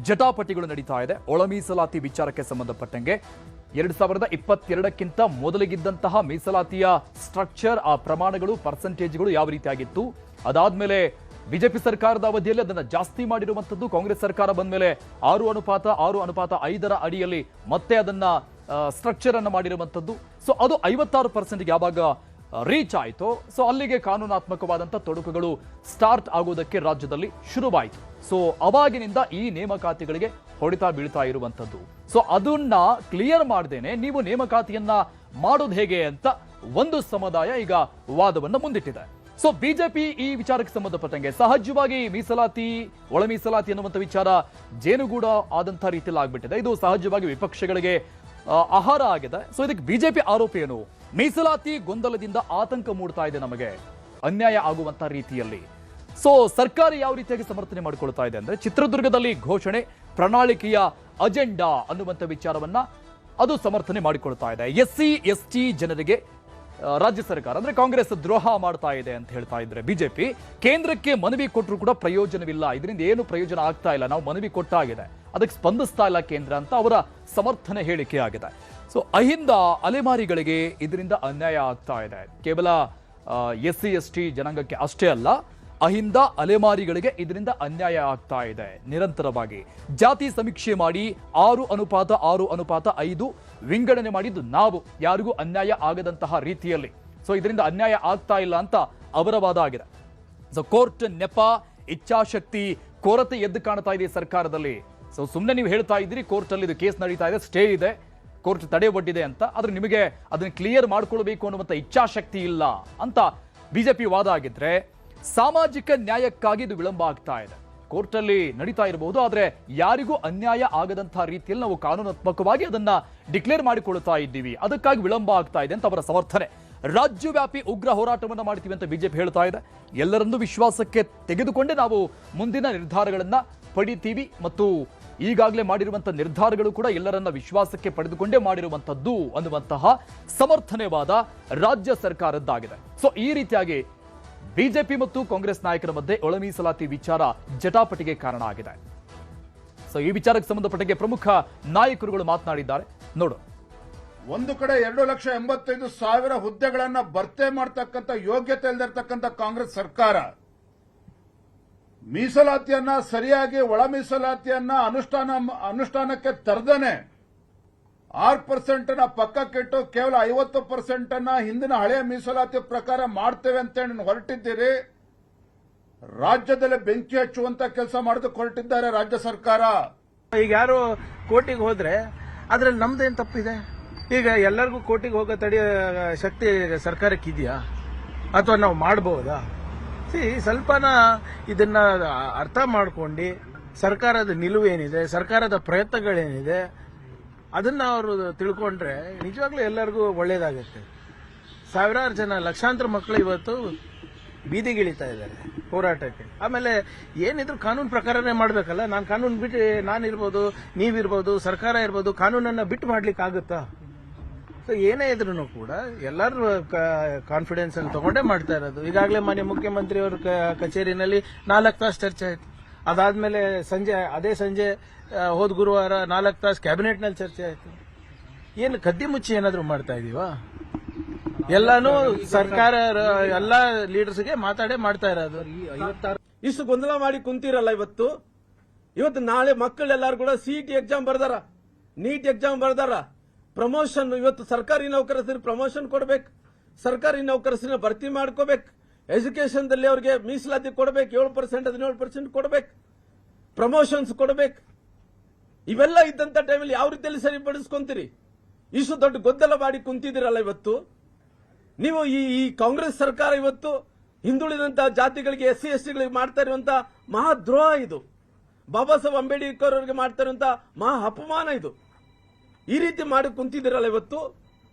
ಜಟಾಪಟಿಗಳು ನಡೀತಾ ಇದೆ. ಒಳ ಮೀಸಲಾತಿ ವಿಚಾರಕ್ಕೆ ಸಂಬಂಧಪಟ್ಟಂಗೆ 2022ಕ್ಕಿಂತ ಮೊದಲಿಗಿದ್ದಂತಹ ಮೀಸಲಾತಿಯ ಸ್ಟ್ರಕ್ಚರ್, ಆ ಪ್ರಮಾಣಗಳು, ಪರ್ಸೆಂಟೇಜ್ಗಳು ಯಾವ ರೀತಿಯಾಗಿತ್ತು, ಅದಾದ್ಮೇಲೆ ಬಿಜೆಪಿ ಸರ್ಕಾರದ ಅವಧಿಯಲ್ಲಿ ಅದನ್ನ ಜಾಸ್ತಿ ಮಾಡಿರುವಂತದ್ದು, ಕಾಂಗ್ರೆಸ್ ಸರ್ಕಾರ ಬಂದ ಮೇಲೆ 6:6:5 ಅಡಿಯಲ್ಲಿ ಮತ್ತೆ ಅದನ್ನ ಸ್ಟ್ರಕ್ಚರ್ ಅನ್ನ ಮಾಡಿರುವಂತದ್ದು. ಸೊ ಅದು 56%ಗೆ ಯಾವಾಗ ರೀಚ್ ಆಯಿತು ಸೊ ಅಲ್ಲಿಗೆ ಕಾನೂನಾತ್ಮಕವಾದಂಥ ತೊಡಕುಗಳು ಸ್ಟಾರ್ಟ್ ಆಗೋದಕ್ಕೆ ರಾಜ್ಯದಲ್ಲಿ ಶುರುವಾಯಿತು. ಸೊ ಅವಾಗಿನಿಂದ ಈ ನೇಮಕಾತಿಗಳಿಗೆ ಹೊಡೆತ ಬೀಳ್ತಾ ಇರುವಂಥದ್ದು. ಸೊ ಅದನ್ನ ಕ್ಲಿಯರ್ ಮಾಡ್ದೇನೆ ನೀವು ನೇಮಕಾತಿಯನ್ನ ಮಾಡೋದು ಹೇಗೆ ಅಂತ ಒಂದು ಸಮುದಾಯ ಈಗ ವಾದವನ್ನ ಮುಂದಿಟ್ಟಿದೆ. ಸೊ ಬಿಜೆಪಿ ಈ ವಿಚಾರಕ್ಕೆ ಸಂಬಂಧಪಟ್ಟಂಗೆ ಸಹಜವಾಗಿ ಮೀಸಲಾತಿ, ಒಳ ಮೀಸಲಾತಿ ಅನ್ನುವಂಥ ವಿಚಾರ ಜೇನುಗೂಡ ಆದಂಥ ರೀತಿಯಲ್ಲಿ ಆಗ್ಬಿಟ್ಟಿದೆ. ಇದು ಸಹಜವಾಗಿ ವಿಪಕ್ಷಗಳಿಗೆ ಆಹಾರ ಆಗಿದೆ. ಸೊ ಇದಕ್ಕೆ ಬಿಜೆಪಿ ಆರೋಪ ಏನು, ಮೀಸಲಾತಿ ಗೊಂದಲದಿಂದ ಆತಂಕ ಮೂಡ್ತಾ ಇದೆ, ನಮಗೆ ಅನ್ಯಾಯ ಆಗುವಂತ ರೀತಿಯಲ್ಲಿ. ಸೊ ಸರ್ಕಾರ ಯಾವ ರೀತಿಯಾಗಿ ಸಮರ್ಥನೆ ಮಾಡಿಕೊಳ್ತಾ ಇದೆ ಅಂದ್ರೆ, ಚಿತ್ರದುರ್ಗದಲ್ಲಿ ಘೋಷಣೆ, ಪ್ರಣಾಳಿಕೆಯ ಅಜೆಂಡಾ ಅನ್ನುವಂಥ ವಿಚಾರವನ್ನ ಅದು ಸಮರ್ಥನೆ ಮಾಡಿಕೊಳ್ತಾ ಇದೆ. ಎಸ್ಸಿ ಎಸ್ಟಿ ಜನರಿಗೆ ರಾಜ್ಯ ಸರ್ಕಾರ ಅಂದ್ರೆ ಕಾಂಗ್ರೆಸ್ ದ್ರೋಹ ಮಾಡ್ತಾ ಇದೆ ಅಂತ ಹೇಳ್ತಾ ಇದ್ರೆ ಬಿಜೆಪಿ, ಕೇಂದ್ರಕ್ಕೆ ಮನವಿ ಕೊಟ್ಟರು ಕೂಡ ಪ್ರಯೋಜನವಿಲ್ಲ, ಇದರಿಂದ ಏನು ಪ್ರಯೋಜನ ಆಗ್ತಾ ಇಲ್ಲ, ನಾವು ಮನವಿ ಕೊಟ್ಟಾಗಿದೆ, ಅದಕ್ಕೆ ಸ್ಪಂದಿಸ್ತಾ ಇಲ್ಲ ಕೇಂದ್ರ ಅಂತ ಅವರ ಸಮರ್ಥನೆ ಹೇಳಿಕೆ ಆಗಿದೆ. ಸೊ ಅಹಿಂದ ಅಲೆಮಾರಿಗಳಿಗೆ ಇದರಿಂದ ಅನ್ಯಾಯ ಆಗ್ತಾ ಇದೆ. ಕೇವಲ ಎಸ್ಸಿ ಎಸ್ಟಿ ಜನಾಂಗಕ್ಕೆ ಅಷ್ಟೇ ಅಲ್ಲ, ಅಹಿಂದ ಅಲೆಮಾರಿಗಳಿಗೆ ಇದರಿಂದ ಅನ್ಯಾಯ ಆಗ್ತಾ ಇದೆ. ನಿರಂತರವಾಗಿ ಜಾತಿ ಸಮೀಕ್ಷೆ ಮಾಡಿ 6:6:5 ವಿಂಗಡಣೆ ಮಾಡಿದ್ದು ನಾವು, ಯಾರಿಗೂ ಅನ್ಯಾಯ ಆಗದಂತಹ ರೀತಿಯಲ್ಲಿ. ಸೊ ಇದರಿಂದ ಅನ್ಯಾಯ ಆಗ್ತಾ ಇಲ್ಲ ಅಂತ ಅವರ ವಾದ ಆಗಿದೆ. ಸೊ ಕೋರ್ಟ್ ನೆಪ, ಇಚ್ಛಾಶಕ್ತಿ ಕೊರತೆ ಎದ್ದು ಕಾಣ್ತಾ ಇದೆ ಸರ್ಕಾರದಲ್ಲಿ. ಸೊ ಸುಮ್ಮನೆ ನೀವು ಹೇಳ್ತಾ ಇದ್ದೀರಿ ಕೋರ್ಟ್ ಅಲ್ಲಿ ಇದು ಕೇಸ್ ನಡೀತಾ ಇದೆ, ಸ್ಟೇ ಇದೆ, ಕೋರ್ಟ್ ತಡೆ ಒಡ್ಡಿದೆ ಅಂತ, ಆದ್ರೆ ನಿಮಗೆ ಅದನ್ನ ಕ್ಲಿಯರ್ ಮಾಡ್ಕೊಳ್ಬೇಕು ಅನ್ನುವಂಥ ಇಚ್ಛಾಶಕ್ತಿ ಇಲ್ಲ ಅಂತ ಬಿಜೆಪಿ ವಾದ ಆಗಿದ್ರೆ, ಸಾಮಾಜಿಕ ನ್ಯಾಯಕ್ಕಾಗಿ ಇದು ವಿಳಂಬ ಆಗ್ತಾ ಇದೆ. ಕೋರ್ಟಲ್ಲಿ ನಡೀತಾ ಇರಬಹುದು, ಆದರೆ ಯಾರಿಗೂ ಅನ್ಯಾಯ ಆಗದಂತಹ ರೀತಿಯಲ್ಲಿ ನಾವು ಕಾನೂನಾತ್ಮಕವಾಗಿ ಅದನ್ನ ಡಿಕ್ಲೇರ್ ಮಾಡಿಕೊಳ್ತಾ ಇದ್ದೀವಿ, ಅದಕ್ಕಾಗಿ ವಿಳಂಬ ಆಗ್ತಾ ಇದೆ ಅಂತ ಅವರ ಸಮರ್ಥನೆ. ರಾಜ್ಯವ್ಯಾಪಿ ಉಗ್ರ ಹೋರಾಟವನ್ನು ಮಾಡ್ತೀವಿ ಅಂತ ಬಿಜೆಪಿ ಹೇಳ್ತಾ ಇದೆ. ಎಲ್ಲರನ್ನೂ ವಿಶ್ವಾಸಕ್ಕೆ ತೆಗೆದುಕೊಂಡೇ ನಾವು ಮುಂದಿನ ನಿರ್ಧಾರಗಳನ್ನ ಪಡಿತೀವಿ ಮತ್ತು ಈಗಾಗಲೇ ಮಾಡಿರುವಂತಹ ನಿರ್ಧಾರಗಳು ಕೂಡ ಎಲ್ಲರನ್ನ ವಿಶ್ವಾಸಕ್ಕೆ ಪಡೆದುಕೊಂಡೇ ಮಾಡಿರುವಂತದ್ದು ಅನ್ನುವಂತಹ ಸಮರ್ಥನೆವಾದ ರಾಜ್ಯ ಸರ್ಕಾರದ್ದಾಗಿದೆ. ಸೊ ಈ ರೀತಿಯಾಗಿ ಬಿಜೆಪಿ ಮತ್ತು ಕಾಂಗ್ರೆಸ್ ನಾಯಕರ ಮಧ್ಯೆ ಒಳ ಮೀಸಲಾತಿ ವಿಚಾರ ಜಟಾಪಟಿಗೆ ಕಾರಣ ಆಗಿದೆ. ಸೊ ಈ ವಿಚಾರಕ್ಕೆ ಸಂಬಂಧಪಟ್ಟಂಗೆ ಪ್ರಮುಖ ನಾಯಕರುಗಳು ಮಾತನಾಡಿದ್ದಾರೆ, ನೋಡು. ಒಂದು ಕಡೆ 2,85,000 ಹುದ್ದೆಗಳನ್ನ ಭರ್ತಿ ಮಾಡತಕ್ಕಂತ ಯೋಗ್ಯತೆ ಇಲ್ಲದಿರ್ತಕ್ಕಂಥ ಕಾಂಗ್ರೆಸ್ ಸರ್ಕಾರ ಮೀಸಲಾತಿಯನ್ನ ಸರಿಯಾಗಿ ಒಳ ಮೀಸಲಾತಿಯನ್ನ ಅನುಷ್ಠಾನಕ್ಕೆ ತರದೇನೆ 6% ಪಕ್ಕಕ್ಕಿಟ್ಟು ಕೇವಲ 50% ಹಿಂದಿನ ಹಳೆಯ ಮೀಸಲಾತಿ ಪ್ರಕಾರ ಮಾಡ್ತೇವೆ ಅಂತ ಹೊರಟಿದ್ದೀರಿ. ರಾಜ್ಯದಲ್ಲಿ ಬೆಂಕಿ ಹಚ್ಚುವಂತ ಕೆಲಸ ಮಾಡೋದಕ್ಕೆ ಹೊರಟಿದ್ದಾರೆ ರಾಜ್ಯ ಸರ್ಕಾರ. ಈಗ ಯಾರು ಕೋರ್ಟಿಗೆ ಹೋದ್ರೆ ಅದ್ರಲ್ಲಿ ನಮ್ದೇನ್ ತಪ್ಪಿದೆ? ಈಗ ಎಲ್ಲರಿಗೂ ಕೋರ್ಟಿಗೆ ಹೋಗೋ ತಡೆಯೋ ಶಕ್ತಿ ಸರ್ಕಾರಕ್ಕೆ ಇದೆಯಾ, ಅಥವಾ ನಾವು ಮಾಡಬಹುದಾ? ಸ್ವಲ್ಪನ ಇದನ್ನ ಅರ್ಥ ಮಾಡ್ಕೊಂಡು ಸರ್ಕಾರದ ನಿಲುವು ಏನಿದೆ, ಸರ್ಕಾರದ ಪ್ರಯತ್ನಗಳೇನಿದೆ ಅದನ್ನ ಅವರು ತಿಳ್ಕೊಂಡ್ರೆ ನಿಜವಾಗ್ಲೂ ಎಲ್ಲರಿಗೂ ಒಳ್ಳೇದಾಗುತ್ತೆ. ಸಾವಿರಾರು ಜನ, ಲಕ್ಷಾಂತರ ಮಕ್ಕಳು ಇವತ್ತು ಬೀದಿಗಿಳಿತಾ ಇದ್ದಾರೆ ಹೋರಾಟಕ್ಕೆ. ಆಮೇಲೆ ಏನಿದ್ರು ಕಾನೂನು ಪ್ರಕಾರನೇ ಮಾಡಬೇಕಲ್ಲ. ನಾನು ಕಾನೂನು ಬಿಟ್ಟು ನಾನಿರ್ಬೋದು, ನೀವಿರ್ಬೋದು, ಸರ್ಕಾರ ಇರ್ಬೋದು, ಕಾನೂನನ್ನ ಬಿಟ್ಟು ಮಾಡ್ಲಿಕ್ಕೆ ಆಗುತ್ತಾ? ಸೊ ಏನೇ ಇದ್ರು ಕೂಡ ಎಲ್ಲರೂ ಕಾನ್ಫಿಡೆನ್ಸ್ ಅಲ್ಲಿ ತಗೊಂಡೇ ಮಾಡ್ತಾ ಇರೋದು. ಈಗಾಗಲೇ ಮಾನ್ಯ ಮುಖ್ಯಮಂತ್ರಿಯವರ ಕಚೇರಿನಲ್ಲಿ 4 ತಾಸು ಚರ್ಚೆ ಆಯ್ತು. ಅದಾದ್ಮೇಲೆ ಅದೇ ಸಂಜೆ ಹೋದ ಗುರುವಾರ 4 ತಾಸು ಕ್ಯಾಬಿನೆಟ್ನಲ್ಲಿ ಚರ್ಚೆ ಆಯ್ತು. ಏನು ಕದ್ದಿ ಮುಚ್ಚಿ ಏನಾದ್ರು ಮಾಡ್ತಾ ಇದೀವಾ? ಎಲ್ಲಾನು ಸರ್ಕಾರ ಎಲ್ಲಾ ಲೀಡರ್ಸ್ಗೆ ಮಾತಾಡೇ ಮಾಡ್ತಾ ಇರೋದು. ಇಷ್ಟು ಗೊಂದಲ ಮಾಡಿ ಕುಂತಿರಲ್ಲ ಇವತ್ತು ನಾಳೆ ಮಕ್ಕಳೆಲ್ಲಾರು ಕೂಡ ಸಿಇಟಿ ಎಕ್ಸಾಮ್ ಬರ್ದಾರ, ನೀಟ್ ಎಕ್ಸಾಮ್ ಬರ್ದಾರ. ಪ್ರಮೋಷನ್ ಇವತ್ತು ಸರ್ಕಾರಿ ನೌಕರರಿಗೆ ಪ್ರಮೋಷನ್ ಕೊಡ್ಬೇಕು, ಸರ್ಕಾರಿ ನೌಕರರನ್ನ ಭರ್ತಿ ಮಾಡ್ಕೋಬೇಕು, ಎಜುಕೇಶನ್ ದಲ್ಲಿ ಅವ್ರಿಗೆ ಮೀಸಲಾತಿ ಕೊಡಬೇಕು, 7% 17% ಕೊಡಬೇಕು, ಪ್ರಮೋಷನ್ಸ್ ಕೊಡಬೇಕು. ಇವೆಲ್ಲ ಇದ್ದಂತ ಟೈಮಲ್ಲಿ ಯಾವ ರೀತಿಯಲ್ಲಿ ಸರಿಪಡಿಸ್ಕೊಂತೀರಿ? ಇಷ್ಟು ದೊಡ್ಡ ಗೊಂದಲ ಮಾಡಿ ಕುಂತಿದ್ದೀರಲ್ಲ ಇವತ್ತು ನೀವು. ಈ ಕಾಂಗ್ರೆಸ್ ಸರ್ಕಾರ ಇವತ್ತು ಹಿಂದುಳಿದಂತಹ ಜಾತಿಗಳಿಗೆ, SC STಗಳಿಗೆ ಮಾಡ್ತಾ ಇರುವಂತಹ ಮಹಾ ದ್ರೋಹ ಇದು. ಬಾಬಾ ಸಾಹೇಬ್ ಅಂಬೇಡ್ಕರ್ ಅವರಿಗೆ ಮಾಡ್ತಾ ಇರುವಂತಹ ಮಹಾ ಅಪಮಾನ ಇದು. ಈ ರೀತಿ ಮಾಡಿ ಕುಂತಿದ್ದೀರಲ್ಲ ಇವತ್ತು,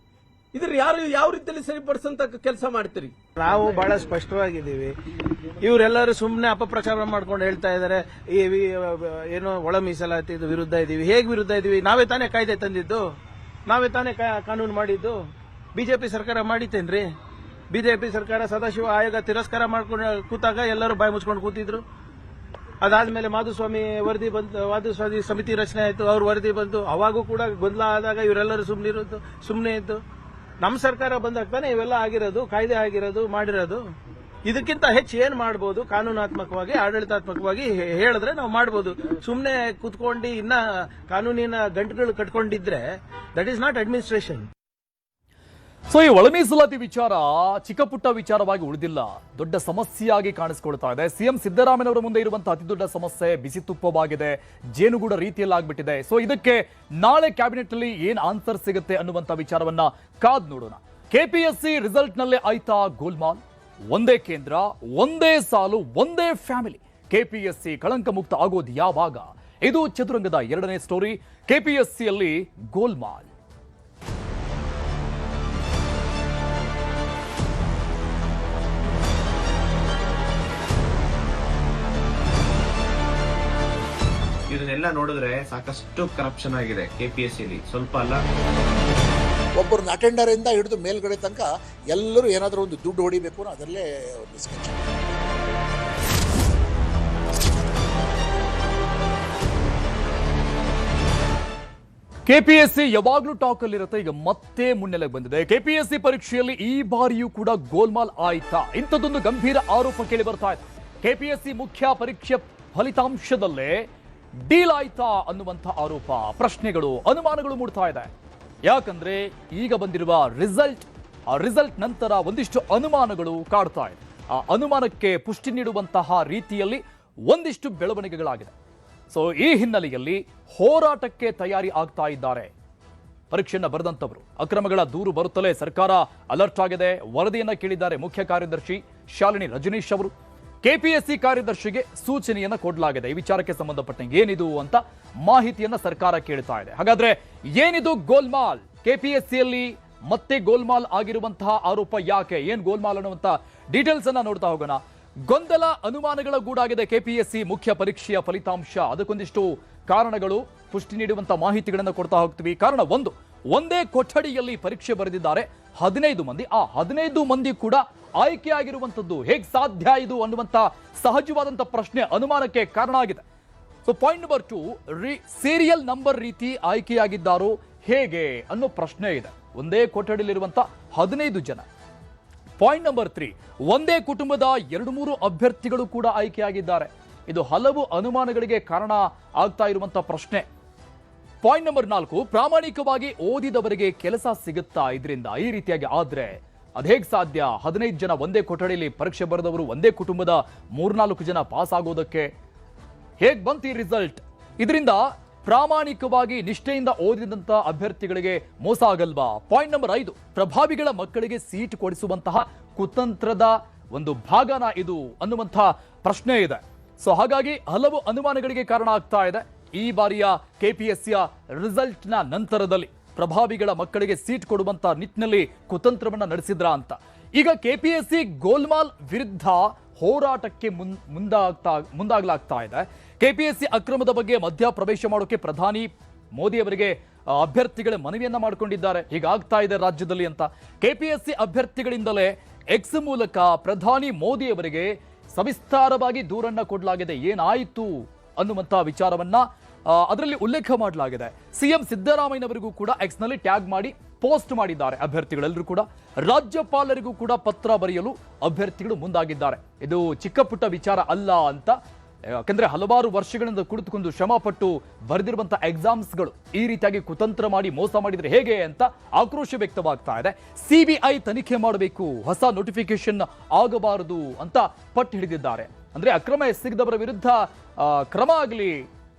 ಇದ್ರ ಯಾವ ರೀತಿಯಲ್ಲಿ ಸರಿಪಡಿಸಂತ ಕೆಲಸ ಮಾಡ್ತೀರಿ? ನಾವು ಬಹಳ ಸ್ಪಷ್ಟವಾಗಿದ್ದೀವಿ. ಇವರೆಲ್ಲರೂ ಸುಮ್ಮನೆ ಅಪಪ್ರಚಾರ ಮಾಡ್ಕೊಂಡು ಹೇಳ್ತಾ ಇದ್ದಾರೆ ಏನೋ ಒಳ ಮೀಸಲಾತಿ ವಿರುದ್ಧ ಇದೀವಿ. ಹೇಗೆ ವಿರುದ್ಧ ಇದೀವಿ? ನಾವೇ ತಾನೇ ಕಾಯ್ದೆ ತಂದಿದ್ದು, ನಾವೇ ತಾನೇ ಕಾನೂನು ಮಾಡಿದ್ದು. ಬಿಜೆಪಿ ಸರ್ಕಾರ ಮಾಡಿತೇನ್ರಿ? ಬಿಜೆಪಿ ಸರ್ಕಾರ ಸದಾಶಿವ ಆಯೋಗ ತಿರಸ್ಕಾರ ಮಾಡ್ಕೊಂಡು ಕೂತಾಗ ಎಲ್ಲರೂ ಬಾಯಿ ಮುಚ್ಕೊಂಡು ಕೂತಿದ್ರು. ಅದಾದ್ಮೇಲೆ ಮಾಧುಸ್ವಾಮಿ ವರದಿ ಬಂತು, ಮಾಧುಸ್ವಾಮಿ ಸಮಿತಿ ರಚನೆ ಆಯ್ತು, ಅವ್ರ ವರದಿ ಬಂತು. ಅವಾಗೂ ಕೂಡ ಗೊಂದಲ ಆದಾಗ ಇವರೆಲ್ಲರೂ ಸುಮ್ಮನೆ ಇದ್ದು. ನಮ್ಮ ಸರ್ಕಾರ ಬಂದಾಗ ತಾನೇ ಇವೆಲ್ಲ ಆಗಿರೋದು, ಕಾಯ್ದೆ ಆಗಿರೋದು, ಮಾಡಿರೋದು. ಇದಕ್ಕಿಂತ ಹೆಚ್ಚು ಏನ್ ಮಾಡಬಹುದು? ಕಾನೂನಾತ್ಮಕವಾಗಿ, ಆಡಳಿತಾತ್ಮಕವಾಗಿ ಹೇಳಿದ್ರೆ ನಾವು ಮಾಡಬಹುದು. ಸುಮ್ಮನೆ ಕೂತ್ಕೊಂಡು ಇನ್ನ ಕಾನೂನಿನ ಗಂಟುಗಳು ಕಟ್ಕೊಂಡಿದ್ರೆ that is not administration. So ಈ ಒಳ ಮೀಸಲಾತಿ ವಿಚಾರ ಚಿಕ್ಕ ಪುಟ್ಟ ವಿಚಾರವಾಗಿ ಉಳಿದಿಲ್ಲ, ದೊಡ್ಡ ಸಮಸ್ಯೆಯಾಗಿ ಕಾಣಿಸಿಕೊಳ್ತಾ ಇದೆ. ಸಿಎಂ ಸಿದ್ದರಾಮಯ್ಯನವರ ಮುಂದೆ ಇರುವಂತಹ ಅತಿ ದೊಡ್ಡ ಸಮಸ್ಯೆ ಬಿಸಿ ತುಪ್ಪವಾಗಿದೆ, ಜೇನುಗೂಡ ರೀತಿಯಲ್ಲಿ ಆಗ್ಬಿಟ್ಟಿದೆ. ಸೊ ಇದಕ್ಕೆ ನಾಳೆ ಕ್ಯಾಬಿನೆಟ್ ಅಲ್ಲಿ ಏನ್ ಆನ್ಸರ್ ಸಿಗುತ್ತೆ ಅನ್ನುವಂತ ವಿಚಾರವನ್ನ ಕಾದ್ ನೋಡೋಣ. KPSC ರಿಸಲ್ಟ್ ನಲ್ಲೇ ಆಯ್ತಾ ಗೋಲ್ಮಾಲ್? ಒಂದೇ ಕೇಂದ್ರ, ಒಂದೇ ಸಾಲು, ಒಂದೇ ಫ್ಯಾಮಿಲಿ. KPSC ಕಳಂಕ ಮುಕ್ತ ಆಗೋದು ಯಾವಾಗ? ಇದು ಚದುರಂಗದ 2ನೇ ಸ್ಟೋರಿ. KPSCಯಲ್ಲಿ ಗೋಲ್ಮಾಲ್. ಇದನ್ನೆಲ್ಲ ನೋಡಿದ್ರೆ ಸಾಕಷ್ಟು ಕರಪ್ಷನ್ ಆಗಿದೆ KPSCಲಿ, ಸ್ವಲ್ಪ ಅಲ್ಲ. ಒಬ್ಬರನ್ನ ಅಟೆಂಡರ್ ಇಂದ ಹಿಡಿದು ಮೇಲ್ಗಡೆ ತನಕ ಎಲ್ಲರೂ ಏನಾದರೂ ಒಂದು ದುಡ್ಡು ಹೊಡಿಬೇಕು ಅನ್ನೋ ಅದರಲ್ಲೇ ಒಂದು ಸ್ಕೆಚ್. KPSC ಯಾವಾಗ್ಲೂ ಟಾಕ್ ಅಲ್ಲಿರುತ್ತೆ, ಈಗ ಮತ್ತೆ ಮುನ್ನೆಲೆಗೆ ಬಂದಿದೆ. KPSC ಪರೀಕ್ಷೆಯಲ್ಲಿ ಈ ಬಾರಿಯೂ ಕೂಡ ಗೋಲ್ಮಾಲ್ ಆಯ್ತಾ? ಇಂಥದ್ದೊಂದು ಗಂಭೀರ ಆರೋಪ ಕೇಳಿ ಬರ್ತಾ ಇದೆ. KPSC ಮುಖ್ಯ ಪರೀಕ್ಷೆ ಫಲಿತಾಂಶದಲ್ಲೇ ಡೀಲ್ ಆಯ್ತಾ ಅನ್ನುವಂಥ ಆರೋಪ, ಪ್ರಶ್ನೆಗಳು, ಅನುಮಾನಗಳು ಮೂಡ್ತಾ ಇದೆ. ಯಾಕಂದ್ರೆ ಈಗ ಬಂದಿರುವ ರಿಸಲ್ಟ್ ನಂತರ ಒಂದಿಷ್ಟು ಅನುಮಾನಗಳು ಕಾಡ್ತಾ ಇದೆ. ಆ ಅನುಮಾನಕ್ಕೆ ಪುಷ್ಟಿ ನೀಡುವಂತಹ ರೀತಿಯಲ್ಲಿ ಒಂದಿಷ್ಟು ಬೆಳವಣಿಗೆಗಳಾಗಿದೆ. ಸೊ ಈ ಹಿನ್ನೆಲೆಯಲ್ಲಿ ಹೋರಾಟಕ್ಕೆ ತಯಾರಿ ಆಗ್ತಾ ಇದ್ದಾರೆ ಪರೀಕ್ಷೆಯನ್ನ ಬರೆದಂತವರು. ಅಕ್ರಮಗಳ ದೂರು ಬರುತ್ತಲೇ ಸರ್ಕಾರ ಅಲರ್ಟ್ ಆಗಿದೆ. ವರದಿಯನ್ನ ಕೇಳಿದ್ದಾರೆ ಮುಖ್ಯ ಕಾರ್ಯದರ್ಶಿ ಶಾಲಿನಿ ರಜನೀಶ್ ಅವರು. ಕೆಪಿಎಸ್ಸಿ ಕಾರ್ಯದರ್ಶಿಗೆ ಸೂಚನೆಯನ್ನ ಕೊಡಲಾಗಿದೆ. ಈ ವಿಚಾರಕ್ಕೆ ಸಂಬಂಧಪಟ್ಟಂಗೆ ಏನಿದು ಅಂತ ಮಾಹಿತಿಯನ್ನ ಸರ್ಕಾರ ಕೇಳ್ತಾ ಇದೆ. ಹಾಗಾದ್ರೆ ಏನಿದು ಗೋಲ್ಮಾಲ್? ಕೆಪಿಎಸ್ಸಿಯಲ್ಲಿ ಮತ್ತೆ ಗೋಲ್ಮಾಲ್ ಆಗಿರುವಂತಹ ಆರೋಪ ಯಾಕೆ, ಏನ್ ಗೋಲ್ಮಾಲ್ ಅನ್ನುವಂತ ಡೀಟೇಲ್ಸ್ ಅನ್ನ ನೋಡ್ತಾ ಹೋಗೋಣ. ಗೊಂದಲ ಅನುಮಾನಗಳ ಗೂಡಾಗಿದೆ ಕೆಪಿಎಸ್ಸಿ ಮುಖ್ಯ ಪರೀಕ್ಷೆಯ ಫಲಿತಾಂಶ. ಅದಕ್ಕೊಂದಿಷ್ಟು ಕಾರಣಗಳು, ಪುಷ್ಟಿ ನೀಡುವಂತ ಮಾಹಿತಿಗಳನ್ನು ಕೊಡ್ತಾ ಹೋಗ್ತೀವಿ. ಕಾರಣ ಒಂದೇ ಕೊಠಡಿಯಲ್ಲಿ ಪರೀಕ್ಷೆ ಬರೆದಿದ್ದಾರೆ 15 ಮಂದಿ. ಆ 15 ಮಂದಿ ಕೂಡ ಆಯ್ಕೆಯಾಗಿರುವಂತದ್ದು ಹೇಗೆ ಸಾಧ್ಯ ಇದು ಅನ್ನುವಂತ ಸಹಜವಾದಂತ ಪ್ರಶ್ನೆ, ಅನುಮಾನಕ್ಕೆ ಕಾರಣ ಆಗಿದೆ. So point number 2, serial number ರೀತಿ ಆಯ್ಕೆಯಾಗಿದ್ದಾರೋ ಹೇಗೆ ಅನ್ನೋ ಪ್ರಶ್ನೆ ಇದೆ. ಒಂದೇ ಕೊಠಡಿಯಲ್ಲಿರುವಂತ 15 ಜನ. ಪಾಯಿಂಟ್ ನಂಬರ್ 3, ಒಂದೇ ಕುಟುಂಬದ 2-3 ಅಭ್ಯರ್ಥಿಗಳು ಕೂಡ ಆಯ್ಕೆಯಾಗಿದ್ದಾರೆ. ಇದು ಹಲವು ಅನುಮಾನಗಳಿಗೆ ಕಾರಣ ಆಗ್ತಾ ಇರುವಂತ ಪ್ರಶ್ನೆ. ಪಾಯಿಂಟ್ ನಂಬರ್ 4, ಪ್ರಾಮಾಣಿಕವಾಗಿ ಓದಿದವರಿಗೆ ಕೆಲಸ ಸಿಗುತ್ತಾ ಇದರಿಂದ? ಈ ರೀತಿಯಾಗಿ ಆದ್ರೆ ಅದು ಹೇಗೆ ಸಾಧ್ಯ? 15 ಜನ ಒಂದೇ ಕೊಠಡಿಯಲ್ಲಿ ಪರೀಕ್ಷೆ ಬರೆದವರು, ಒಂದೇ ಕುಟುಂಬದ 3-4 ಜನ ಪಾಸ್ ಆಗೋದಕ್ಕೆ ಹೇಗೆ ಬಂತು ಈ ರಿಸಲ್ಟ್? ಇದರಿಂದ ಪ್ರಾಮಾಣಿಕವಾಗಿ ನಿಷ್ಠೆಯಿಂದ ಓದಿದಂತ ಅಭ್ಯರ್ಥಿಗಳಿಗೆ ಮೋಸ ಆಗಲ್ವಾ? ಪಾಯಿಂಟ್ ನಂಬರ್ 5, ಪ್ರಭಾವಿಗಳ ಮಕ್ಕಳಿಗೆ ಸೀಟ್ ಕೊಡಿಸುವಂತಹ ಕುತಂತ್ರದ ಒಂದು ಭಾಗನ ಇದು ಅನ್ನುವಂತಹ ಪ್ರಶ್ನೆ ಇದೆ. ಸೊ ಹಾಗಾಗಿ ಹಲವು ಅನುಮಾನಗಳಿಗೆ ಕಾರಣ ಆಗ್ತಾ ಇದೆ. ಈ ಬಾರಿಯ ಕೆಪಿಎಸ್ಸಿಯ ರಿಸಲ್ಟ್ನ ನಂತರದಲ್ಲಿ ಪ್ರಭಾವಿಗಳ ಮಕ್ಕಳಿಗೆ ಸೀಟ್ ಕೊಡುವಂತ ನಿಟ್ಟಿನಲ್ಲಿ ಕುತಂತ್ರವನ್ನ ನಡೆಸಿದ್ರ ಅಂತ. ಈಗ ಕೆಪಿಎಸ್ಸಿ ಗೋಲ್ಮಾಲ್ ವಿರುದ್ಧ ಹೋರಾಟಕ್ಕೆ ಮುಂದಾಗ್ಲಾಗ್ತಾ ಇದೆ. ಕೆಪಿಎಸ್ಸಿ ಅಕ್ರಮದ ಬಗ್ಗೆ ಮಧ್ಯ ಪ್ರವೇಶ ಮಾಡೋಕೆ ಪ್ರಧಾನಿ ಮೋದಿ ಅವರಿಗೆ ಅಭ್ಯರ್ಥಿಗಳೇ ಮನವಿಯನ್ನ ಮಾಡಿಕೊಂಡಿದ್ದಾರೆ. ಹೀಗಾಗ್ತಾ ಇದೆ ರಾಜ್ಯದಲ್ಲಿ ಅಂತ ಕೆಪಿಎಸ್ಸಿ ಅಭ್ಯರ್ಥಿಗಳಿಂದಲೇ ಎಕ್ಸ್ ಮೂಲಕ ಪ್ರಧಾನಿ ಮೋದಿ ಅವರಿಗೆ ಸವಿಸ್ತಾರವಾಗಿ ದೂರನ್ನ ಕೊಡಲಾಗಿದೆ. ಏನಾಯಿತು ಅನ್ನುವಂತ ವಿಚಾರವನ್ನ ಅದರಲ್ಲಿ ಉಲ್ಲೇಖ ಮಾಡಲಾಗಿದೆ. ಸಿಎಂ ಸಿದ್ದರಾಮಯ್ಯನವರಿಗೂ ಕೂಡ ಎಕ್ಸ್ ನಲ್ಲಿ ಟ್ಯಾಗ್ ಮಾಡಿ ಪೋಸ್ಟ್ ಮಾಡಿದ್ದಾರೆ ಅಭ್ಯರ್ಥಿಗಳೆಲ್ಲರೂ ಕೂಡ. ರಾಜ್ಯಪಾಲರಿಗೂ ಕೂಡ ಪತ್ರ ಬರೆಯಲು ಅಭ್ಯರ್ಥಿಗಳು ಮುಂದಾಗಿದ್ದಾರೆ. ಇದು ಚಿಕ್ಕ ಪುಟ್ಟ ವಿಚಾರ ಅಲ್ಲ ಅಂತ, ಯಾಕಂದ್ರೆ ಹಲವಾರು ವರ್ಷಗಳಿಂದ ಕುಳಿತುಕೊಂಡು ಶ್ರಮ ಪಟ್ಟು ಬರೆದಿರುವಂತಹ ಎಕ್ಸಾಮ್ಸ್ಗಳು ಈ ರೀತಿಯಾಗಿ ಕುತಂತ್ರ ಮಾಡಿ ಮೋಸ ಮಾಡಿದ್ರೆ ಹೇಗೆ ಅಂತ ಆಕ್ರೋಶ ವ್ಯಕ್ತವಾಗ್ತಾ ಇದೆ. ಸಿಬಿಐ ತನಿಖೆ ಮಾಡಬೇಕು, ಹೊಸ ನೋಟಿಫಿಕೇಶನ್ ಆಗಬಾರದು ಅಂತ ಪಟ್ಟು ಹಿಡಿದಿದ್ದಾರೆ. ಅಂದ್ರೆ ಅಕ್ರಮ ಎಸಗಿದವರ ವಿರುದ್ಧ ಕ್ರಮ ಆಗಲಿ,